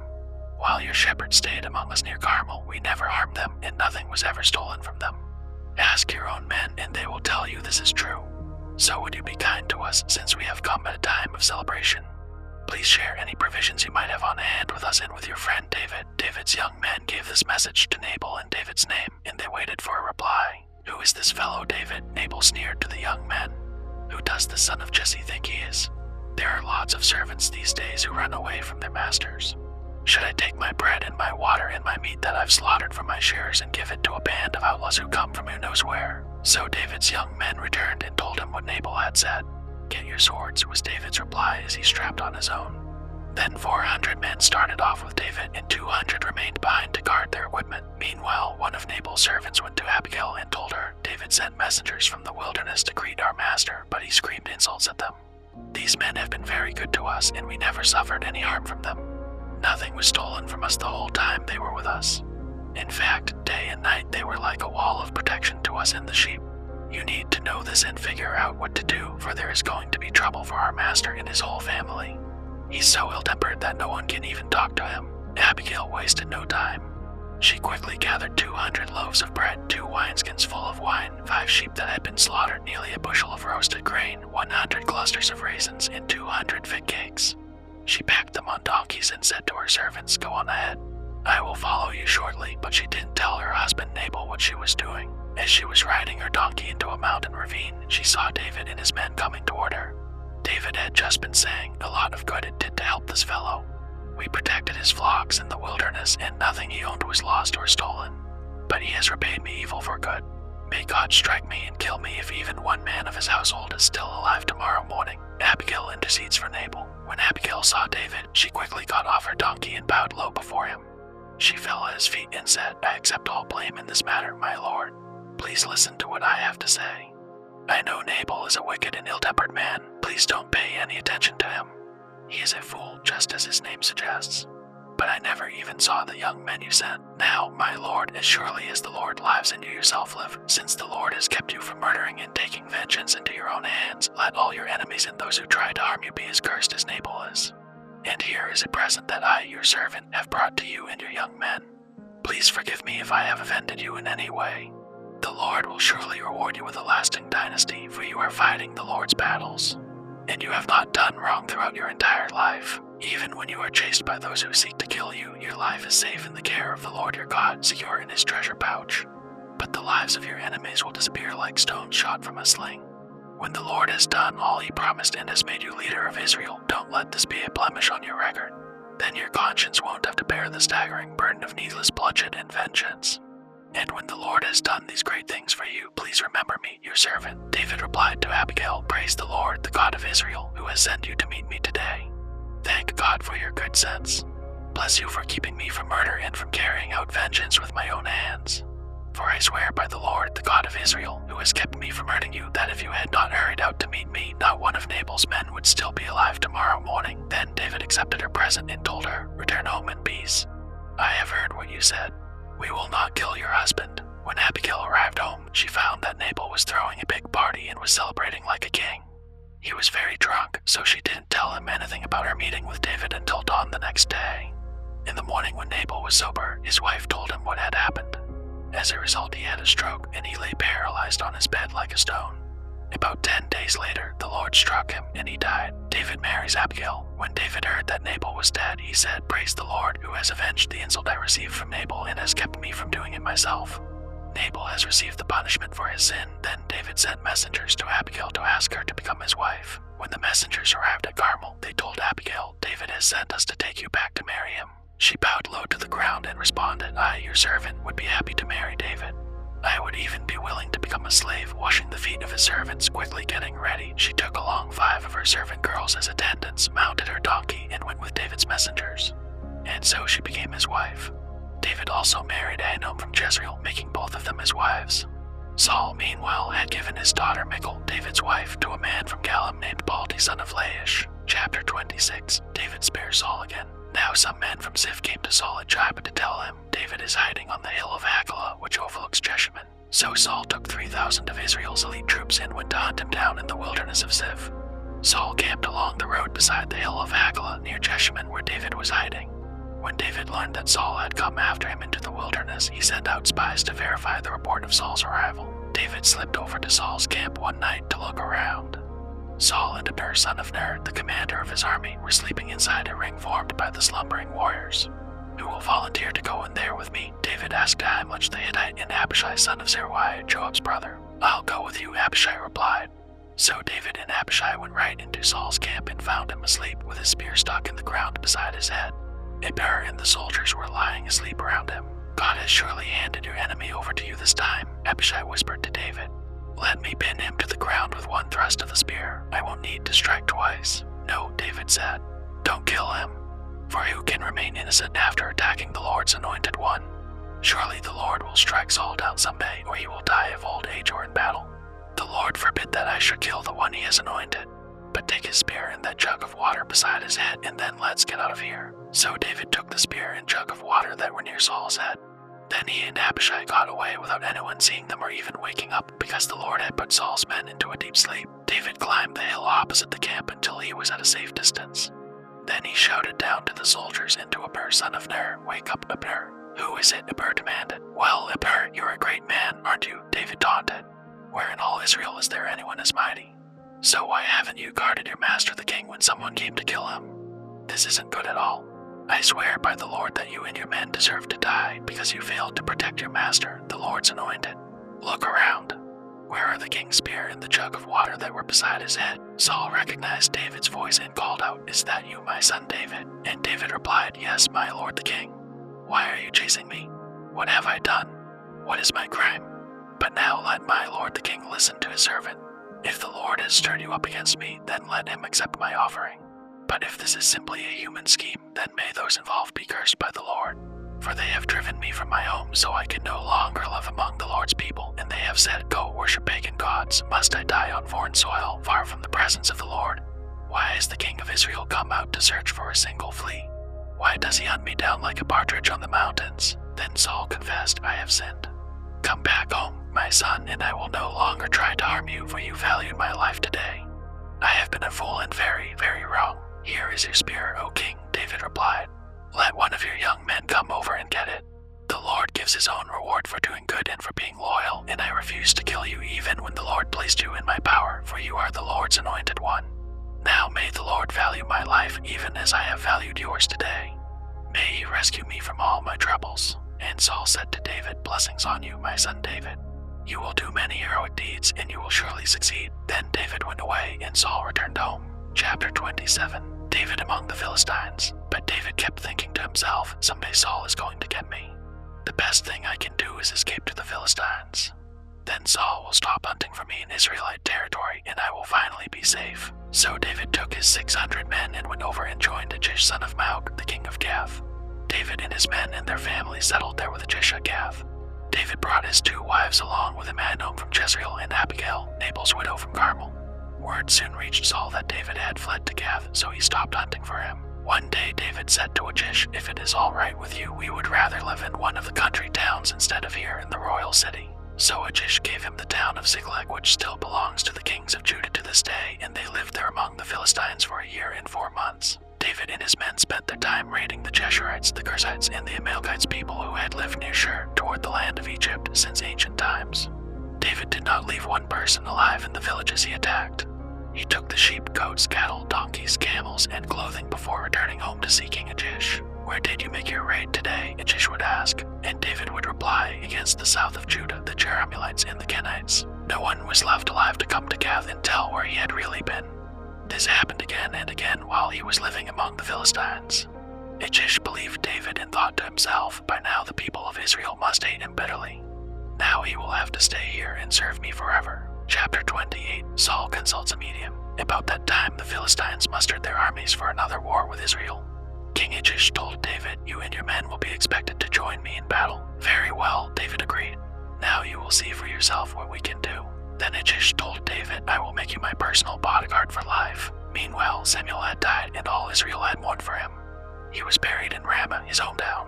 While your shepherds stayed among us near Carmel, we never harmed them, and nothing was ever stolen from them. Ask your own men, and they will tell you this is true. So would you be kind to us, since we have come at a time of celebration? Please share any provisions you might have on hand with us and with your friend David." David's young men gave this message to Nabal in David's name, and they waited for a reply. "Who is this fellow, David?" Nabal sneered to the young men. "Who does the son of Jesse think he is? There are lots of servants these days who run away from their masters. Should I take my bread and my water and my meat that I've slaughtered from my shearers and give it to a band of outlaws who come from who knows where?" So David's young men returned and told him what Nabal had said. "Get your swords," was David's reply as he strapped on his own. Then 400 men started off with David, and 200 remained behind to guard their equipment. Meanwhile, one of Nabal's servants went to Abigail and told her, "David sent messengers from the wilderness to greet our master, but he screamed insults at them. These men have been very good to us, and we never suffered any harm from them. Nothing was stolen from us the whole time they were with us. In fact, day and night they were like a wall of protection to us and the sheep. You need to know this and figure out what to do, for there is going to be trouble for our master and his whole family. He's so ill-tempered that no one can even talk to him." Abigail wasted no time. She quickly gathered 200 loaves of bread, 2 wineskins full of wine, 5 sheep that had been slaughtered, nearly a bushel of roasted grain, 100 clusters of raisins, and 200 fig cakes. She packed them on donkeys and said to her servants, "Go on ahead. I will follow you shortly," but she didn't tell her husband Nabal what she was doing. As she was riding her donkey into a mountain ravine, she saw David and his men coming toward her. David had just been saying, "A lot of good it did to help this fellow. We protected his flocks in the wilderness, and nothing he owned was lost or stolen. But he has repaid me evil for good. May God strike me and kill me if even one man of his household is still alive tomorrow morning." Abigail intercedes for Nabal. When Abigail saw David, she quickly got off her donkey and bowed low before him. She fell at his feet and said, "I accept all blame in this matter, my lord. Please listen to what I have to say. I know Nabal is a wicked and ill-tempered man. Please don't pay any attention to him. He is a fool, just as his name suggests. But I never even saw the young men you sent. Now, my lord, as surely as the Lord lives and you yourself live, since the Lord has kept you from murdering and taking vengeance into your own hands, let all your enemies and those who try to harm you be as cursed as Nabal is. And here is a present that I, your servant, have brought to you and your young men. Please forgive me if I have offended you in any way. The Lord will surely reward you with a lasting dynasty, for you are fighting the Lord's battles. And you have not done wrong throughout your entire life. Even when you are chased by those who seek to kill you, your life is safe in the care of the Lord your God, secure in his treasure pouch. But the lives of your enemies will disappear like stones shot from a sling. When the Lord has done all he promised and has made you leader of Israel, don't let this be a blemish on your record. Then your conscience won't have to bear the staggering burden of needless bloodshed and vengeance. And when the Lord has done these great things for you, please remember me, your servant." David replied to Abigail, "Praise the Lord, the God of Israel, who has sent you to meet me today. Thank God for your good sense. Bless you for keeping me from murder and from carrying out vengeance with my own hands. For I swear by the Lord, the God of Israel, who has kept me from hurting you, that if you had not hurried out to meet me, not one of Nabal's men would still be alive tomorrow morning." Then David accepted her present and told her, "Return home in peace. I have heard what you said. We will not kill your husband." When Abigail arrived home, she found that Nabal was throwing a big party and was celebrating like a king. He was very drunk, so she didn't tell him anything about her meeting with David until dawn the next day. In the morning when Nabal was sober, his wife told him what had happened. As a result, he had a stroke, and he lay paralyzed on his bed like a stone. About 10 days later, the Lord struck him, and he died. David marries Abigail. When David heard that Nabal was dead, he said, "Praise the Lord, who has avenged the insult I received from Nabal and has kept me from doing it myself. Nabal has received the punishment for his sin." Then David sent messengers to Abigail to ask her to become his wife. When the messengers arrived at Carmel, they told Abigail, "David has sent us to take you back to marry him." She bowed low to the ground and responded, "I, your servant, would be happy to marry David. I would even be willing to become a slave, washing the feet of his servants." Quickly getting ready, she took along 5 of her servant girls as attendants, mounted her donkey, and went with David's messengers. And so she became his wife. David also married Ahinoam from Jezreel, making both of them his wives. Saul, meanwhile, had given his daughter Michal, David's wife, to a man from Galim named Balti, son of Laish. Chapter 26. David spares Saul again. Now some men from Ziph came to Saul at Jabba to tell him, David is hiding on the hill of Hakilah, which overlooks Jeshimon. So Saul took 3,000 of Israel's elite troops and went to hunt him down in the wilderness of Ziph. Saul camped along the road beside the hill of Hakilah near Jeshimon where David was hiding. When David learned that Saul had come after him into the wilderness, he sent out spies to verify the report of Saul's arrival. David slipped over to Saul's camp one night to look around. Saul and Abner, son of Ner, the commander of his army, were sleeping inside a ring formed by the slumbering warriors. Who will volunteer to go in there with me? David asked Ahimelech the Hittite and Abishai, son of Zeruiah, Joab's brother. I'll go with you, Abishai replied. So David and Abishai went right into Saul's camp and found him asleep with his spear stuck in the ground beside his head. Abner and the soldiers were lying asleep around him. God has surely handed your enemy over to you this time, Abishai whispered to David. Let me pin him to the ground with one thrust of the spear. I won't need to strike twice. No, David said. Don't kill him. For who can remain innocent after attacking the Lord's anointed one? Surely the Lord will strike Saul down someday, or he will die of old age or in battle. The Lord forbid that I should kill the one he has anointed. But take his spear and that jug of water beside his head, and then let's get out of here. So David took the spear and jug of water that were near Saul's head. Then he and Abishai got away without anyone seeing them or even waking up, because the Lord had put Saul's men into a deep sleep. David climbed the hill opposite the camp until he was at a safe distance. Then he shouted down to the soldiers and to Abner, son of Ner, Wake up, Abner. Who is it? Abner demanded. Well, Abner, you're a great man, aren't you? David taunted. Where in all Israel is there anyone as mighty? So why haven't you guarded your master the king when someone came to kill him? This isn't good at all. I swear by the Lord that you and your men deserve to die because you failed to protect your master, the Lord's anointed. Look around. Where are the king's spear and the jug of water that were beside his head? Saul recognized David's voice and called out, Is that you, my son David? And David replied, Yes, my lord the king. Why are you chasing me? What have I done? What is my crime? But now let my lord the king listen to his servant. If the Lord has stirred you up against me, then let him accept my offering. But if this is simply a human scheme, then may those involved be cursed by the Lord. For they have driven me from my home, so I can no longer live among the Lord's people, and they have said, Go worship pagan gods. Must I die on foreign soil, far from the presence of the Lord? Why has the king of Israel come out to search for a single flea? Why does he hunt me down like a partridge on the mountains? Then Saul confessed, I have sinned. Come back home, my son, and I will no longer try to harm you, for you valued my life today. I have been a fool and very, very wrong. Here is your spear, O king, David replied. Let one of your young men come over and get it. The Lord gives his own reward for doing good and for being loyal, and I refuse to kill you even when the Lord placed you in my power, for you are the Lord's anointed one. Now may the Lord value my life even as I have valued yours today. May he rescue me from all my troubles. And Saul said to David, Blessings on you, my son David. You will do many heroic deeds, and you will surely succeed. Then David went away, and Saul returned home. Chapter 27. David among the Philistines. But David kept thinking to himself, Someday Saul is going to get me. The best thing I can do is escape to the Philistines. Then Saul will stop hunting for me in Israelite territory, and I will finally be safe. So David took his 600 men and went over and joined Achish son of Maoch, the king of Gath. David and his men and their families settled there with Achish at Gath. David brought his 2 wives along with Ahinoam from Jezreel and Abigail, Nabal's widow from Carmel. Word soon reached Saul that David had fled to Gath, so he stopped hunting for him. One day David said to Achish, If it is all right with you, we would rather live in one of the country towns instead of here in the royal city. So Achish gave him the town of Ziklag, which still belongs to the kings of Judah to this day, and they lived there among the Philistines for a year and 4 months. David and his men spent their time raiding the Jeshurites, the Girzites, and the Amalekites, people who had lived near Shur toward the land of Egypt since ancient times. David did not leave one person alive in the villages he attacked. He took the sheep, goats, cattle, donkeys, camels, and clothing before returning home to see King Achish. Where did you make your raid today? Achish would ask, and David would reply, Against the south of Judah, the Jerahmeelites and the Kenites. No one was left alive to come to Gath and tell where he had really been. This happened again and again while he was living among the Philistines. Achish believed David and thought to himself, By now the people of Israel must hate him bitterly. Now he will have to stay here and serve me forever. Chapter 28. Saul consults a medium. About that time the Philistines mustered their armies for another war with Israel. King Achish told David, You and your men will be expected to join me in battle. Very well, David agreed. Now you will see for yourself what we can do." Then Achish told David, "I will make you my personal bodyguard for life." Meanwhile, Samuel had died and all Israel had mourned for him. He was buried in Ramah, his hometown.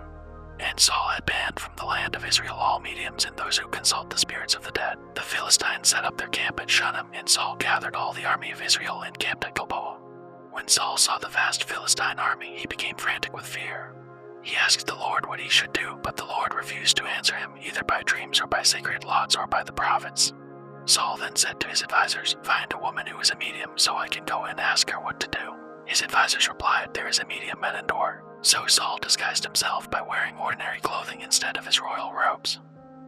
And Saul had banned from the land of Israel all mediums and those who consult the spirits of the dead. The Philistines set up their camp at Shunem, and Saul gathered all the army of Israel and camped at Gilboa. When Saul saw the vast Philistine army, he became frantic with fear. He asked the Lord what he should do, but the Lord refused to answer him, either by dreams or by sacred laws or by the prophets. Saul then said to his advisors, "Find a woman who is a medium so I can go and ask her what to do." His advisors replied, "There is a medium at Endor." So Saul disguised himself by wearing ordinary clothing instead of his royal robes.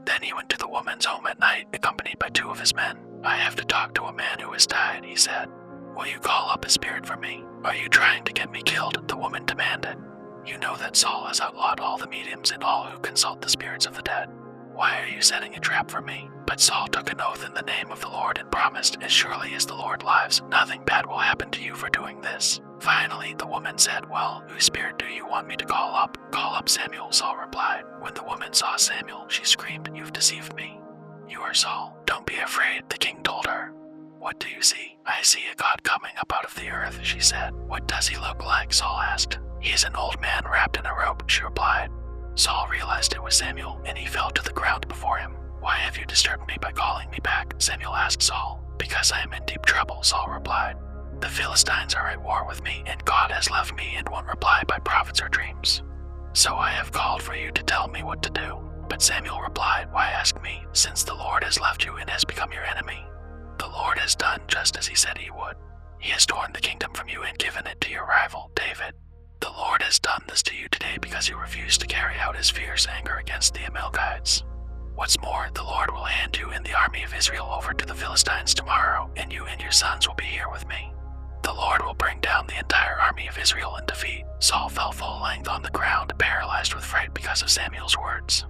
Then he went to the woman's home at night, accompanied by 2 of his men. "I have to talk to a man who has died," he said. "Will you call up a spirit for me? Are you trying to get me killed?" the woman demanded. "You know that Saul has outlawed all the mediums and all who consult the spirits of the dead. Why are you setting a trap for me?" But Saul took an oath in the name of the Lord and promised, "As surely as the Lord lives, nothing bad will happen to you for doing this." Finally, the woman said, "Well, whose spirit do you want me to call up?" "Call up Samuel," Saul replied. When the woman saw Samuel, she screamed, "You've deceived me. You are Saul." "Don't be afraid," the king told her. "What do you see?" "I see a god coming up out of the earth," she said. "What does he look like?" Saul asked. "He is an old man wrapped in a robe," she replied. Saul realized it was Samuel, and he fell to the ground before him. "Why have you disturbed me by calling me back?" Samuel asked Saul. "Because I am in deep trouble," Saul replied. "The Philistines are at war with me, and God has left me and won't reply by prophets or dreams. So I have called for you to tell me what to do." But Samuel replied, "Why ask me, since the Lord has left you and has become your enemy? The Lord has done just as he said he would. He has torn the kingdom from you and given it to your rival, David. The Lord has done this to you today because you refused to carry out his fierce anger against the Amalekites. What's more, the Lord will hand you and the army of Israel over to the Philistines tomorrow, and you and your sons will be here with me. The Lord will bring down the entire army of Israel in defeat." Saul fell full length on the ground, paralyzed with fright because of Samuel's words.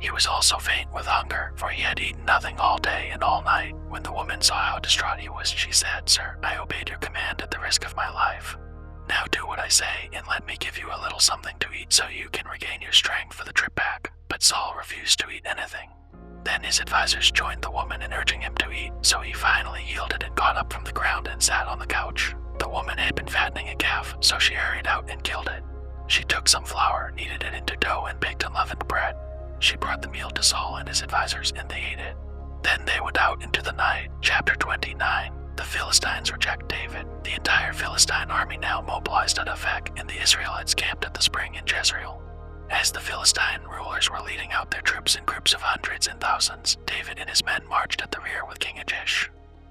He was also faint with hunger, for he had eaten nothing all day and all night. When the woman saw how distraught he was, she said, "Sir, I obeyed your command at the risk of my life. Now do what I say, and let me give you a little something to eat so you can regain your strength for the trip back." But Saul refused to eat anything. Then his advisors joined the woman in urging him to eat, so he finally yielded and got up from the ground and sat on the couch. The woman had been fattening a calf, so she hurried out and killed it. She took some flour, kneaded it into dough, and baked unleavened bread. She brought the meal to Saul and his advisors, and they ate it. Then they went out into the night. Chapter 29. The Philistines reject David. The entire Philistine army now mobilized at Aphek, and the Israelites camped at the spring in Jezreel. As the Philistine rulers were leading out their troops in groups of hundreds and thousands, David and his men marched at the rear with King Achish.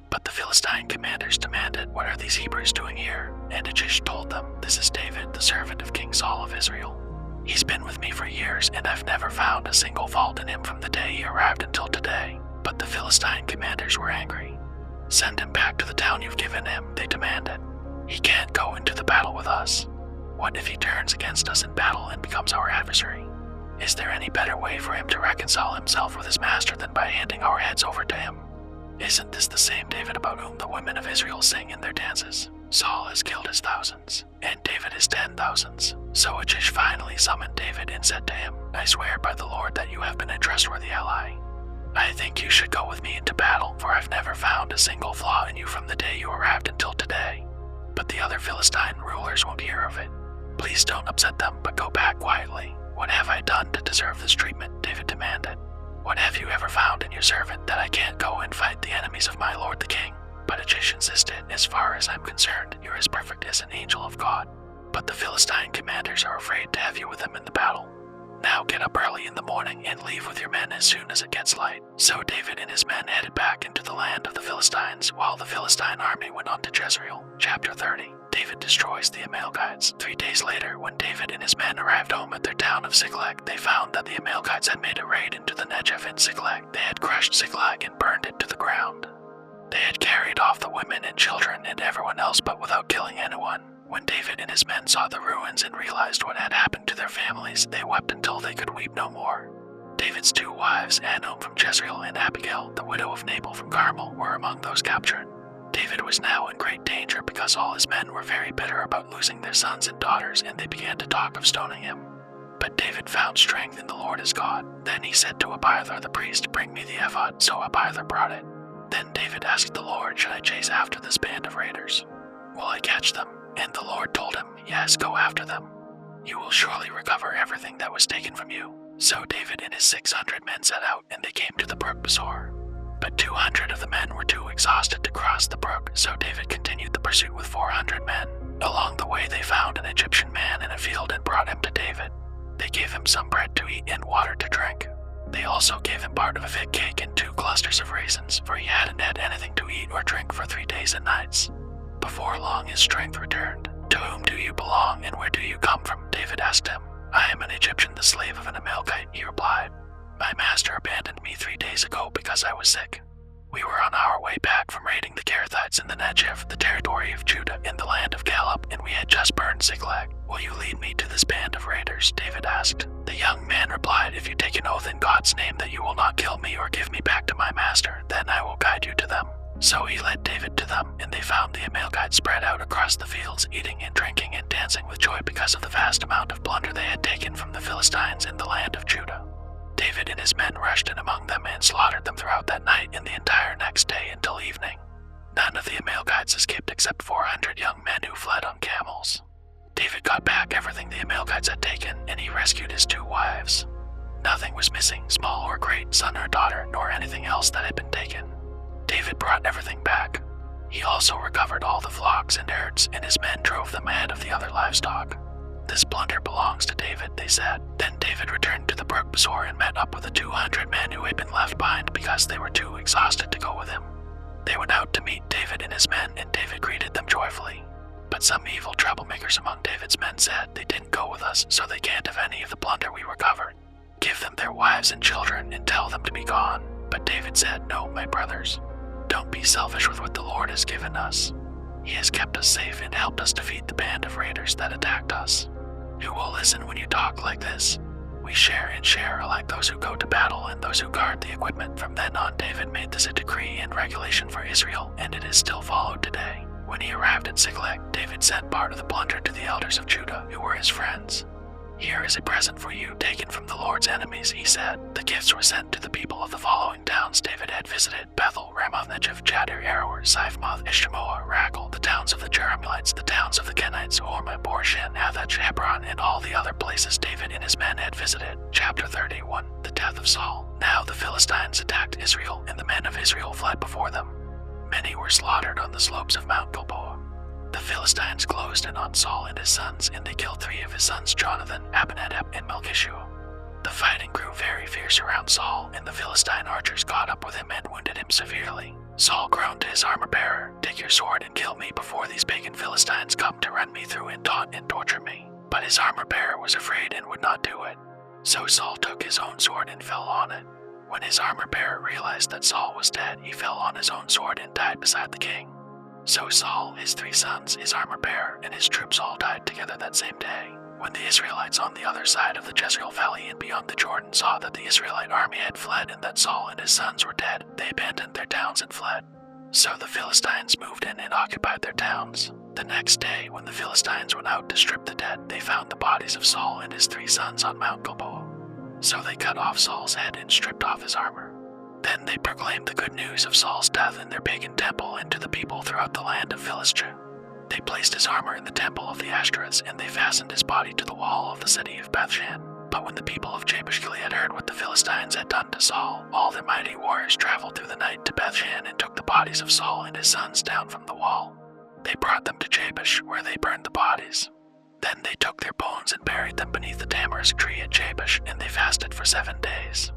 But the Philistine commanders demanded, "What are these Hebrews doing here?" And Achish told them, "This is David, the servant of King Saul of Israel. He's been with me for years, and I've never found a single fault in him from the day he arrived until today." But the Philistine commanders were angry. "Send him back to the town you've given him," they demanded. "He can't go into the battle with us. What if he turns against us in battle and becomes our adversary? Is there any better way for him to reconcile himself with his master than by handing our heads over to him? Isn't this the same David about whom the women of Israel sing in their dances? Saul has killed his thousands, and David his 10,000s. So Achish finally summoned David and said to him, "I swear by the Lord that you have been a trustworthy ally. I think you should go with me into battle, for I've never found a single flaw in you from the day you arrived until today. But the other Philistine rulers won't hear of it. Please don't upset them, but go back quietly." "What have I done to deserve this treatment?" David demanded. "What have you ever found in your servant that I can't go and fight the enemies of my lord the king?" But Achish insisted, "As far as I'm concerned, you're as perfect as an angel of God. But the Philistine commanders are afraid to have you with them in the battle. Now get up early in the morning and leave with your men as soon as it gets light." So David and his men headed back into the land of the Philistines, while the Philistine army went on to Jezreel. Chapter 30. David destroys the Amalekites. 3 days later, when David and his men arrived home at their town of Ziklag, they found that the Amalekites had made a raid into the Negev in Ziklag. They had crushed Ziklag and burned it to the ground. They had carried off the women and children and everyone else, but without killing anyone. When David and his men saw the ruins and realized what had happened to their families, they wept until they could weep no more. David's 2 wives, Anom from Jezreel and Abigail, the widow of Nabal from Carmel, were among those captured. David was now in great danger because all his men were very bitter about losing their sons and daughters, and they began to talk of stoning him. But David found strength in the Lord his God. Then he said to Abiathar the priest, "Bring me the ephod." So Abiathar brought it. Then David asked the Lord, "Should I chase after this band of raiders? Will I catch them?" And the Lord told him, "Yes, go after them. You will surely recover everything that was taken from you." So David and his 600 men set out, and they came to the brook Besor. But 200 of the men were too exhausted to cross the brook, so David continued the pursuit with 400 men. Along the way they found an Egyptian man in a field and brought him to David. They gave him some bread to eat and water to drink. They also gave him part of a fig cake and 2 clusters of raisins, for he hadn't had anything to eat or drink for 3 days and nights. Before long his strength returned. "To whom do you belong, and where do you come from?" David asked him. "I am an Egyptian, the slave of an Amalekite," he replied. "My master abandoned me 3 days ago because I was sick. We were on our way back from raiding the Kerethites in the Negev, the territory of Judah, in the land of Caleb, and we had just burned Ziklag. Will you lead me to this band of raiders?" David asked. The young man replied, "If you take an oath in God's name that you will not kill me or give me back to my master, then I will guide you to them." So he led David to them, and they found the Amalekites spread out across the fields, eating and drinking and dancing with joy because of the vast amount of plunder they had taken from the Philistines in the land of Judah. David and his men rushed in among them and slaughtered them throughout that night and the entire next day until evening. None of the Amalekites escaped except 400 young men who fled on camels. David got back everything the Amalekites had taken, and he rescued his 2 wives. Nothing was missing, small or great, son or daughter, nor anything else that had been taken. David brought everything back. He also recovered all the flocks and herds, and his men drove them ahead of the other livestock. "This plunder belongs to David," they said. Then David returned to the brook Besor and met up with the 200 men who had been left behind because they were too exhausted to go with him. They went out to meet David and his men, and David greeted them joyfully. But some evil troublemakers among David's men said, "They didn't go with us, so they can't have any of the plunder we recovered. Give them their wives and children and tell them to be gone." But David said, "No, my brothers. Don't be selfish with what the Lord has given us. He has kept us safe and helped us defeat the band of raiders that attacked us. Who will listen when you talk like this? We share and share alike those who go to battle and those who guard the equipment." From then on, David made this a decree and regulation for Israel, and it is still followed today. When he arrived at Ziklag, David sent part of the plunder to the elders of Judah, who were his friends. "Here is a present for you, taken from the Lord's enemies," he said. The gifts were sent to the people of the following towns David had visited: Bethel, Ramoth Negev, Jadir, Aroer, Siphmoth, Eshtemoa, Rakel, the towns of the Jerahmeelites, the towns of the Kenites, Hormah, Borshan, Hathach, Hebron, and all the other places David and his men had visited. Chapter 31. The death of Saul. Now the Philistines attacked Israel, and the men of Israel fled before them. Many were slaughtered on the slopes of Mount Gilboa. The Philistines closed in on Saul and his sons, and they killed 3 of his sons, Jonathan, Abinadab, and Melchishua. The fighting grew very fierce around Saul, and the Philistine archers caught up with him and wounded him severely. Saul groaned to his armor-bearer, "Take your sword and kill me before these pagan Philistines come to run me through and taunt and torture me." But his armor-bearer was afraid and would not do it. So Saul took his own sword and fell on it. When his armor-bearer realized that Saul was dead, he fell on his own sword and died beside the king. So Saul, his 3 sons, his armor-bearer, and his troops all died together that same day. When the Israelites on the other side of the Jezreel Valley and beyond the Jordan saw that the Israelite army had fled and that Saul and his sons were dead, they abandoned their towns and fled. So the Philistines moved in and occupied their towns. The next day, when the Philistines went out to strip the dead, they found the bodies of Saul and his 3 sons on Mount Gilboa. So they cut off Saul's head and stripped off his armor. Then they proclaimed the good news of Saul's death in their pagan temple and to the people throughout the land of Philistia. They placed his armor in the temple of the Ashtoreths, and they fastened his body to the wall of the city of Bethshan. But when the people of Jabesh-Gilead heard what the Philistines had done to Saul, all their mighty warriors traveled through the night to Bethshan and took the bodies of Saul and his sons down from the wall. They brought them to Jabesh, where they burned the bodies. Then they took their bones and buried them beneath the tamarisk tree at Jabesh, and they fasted for 7 days.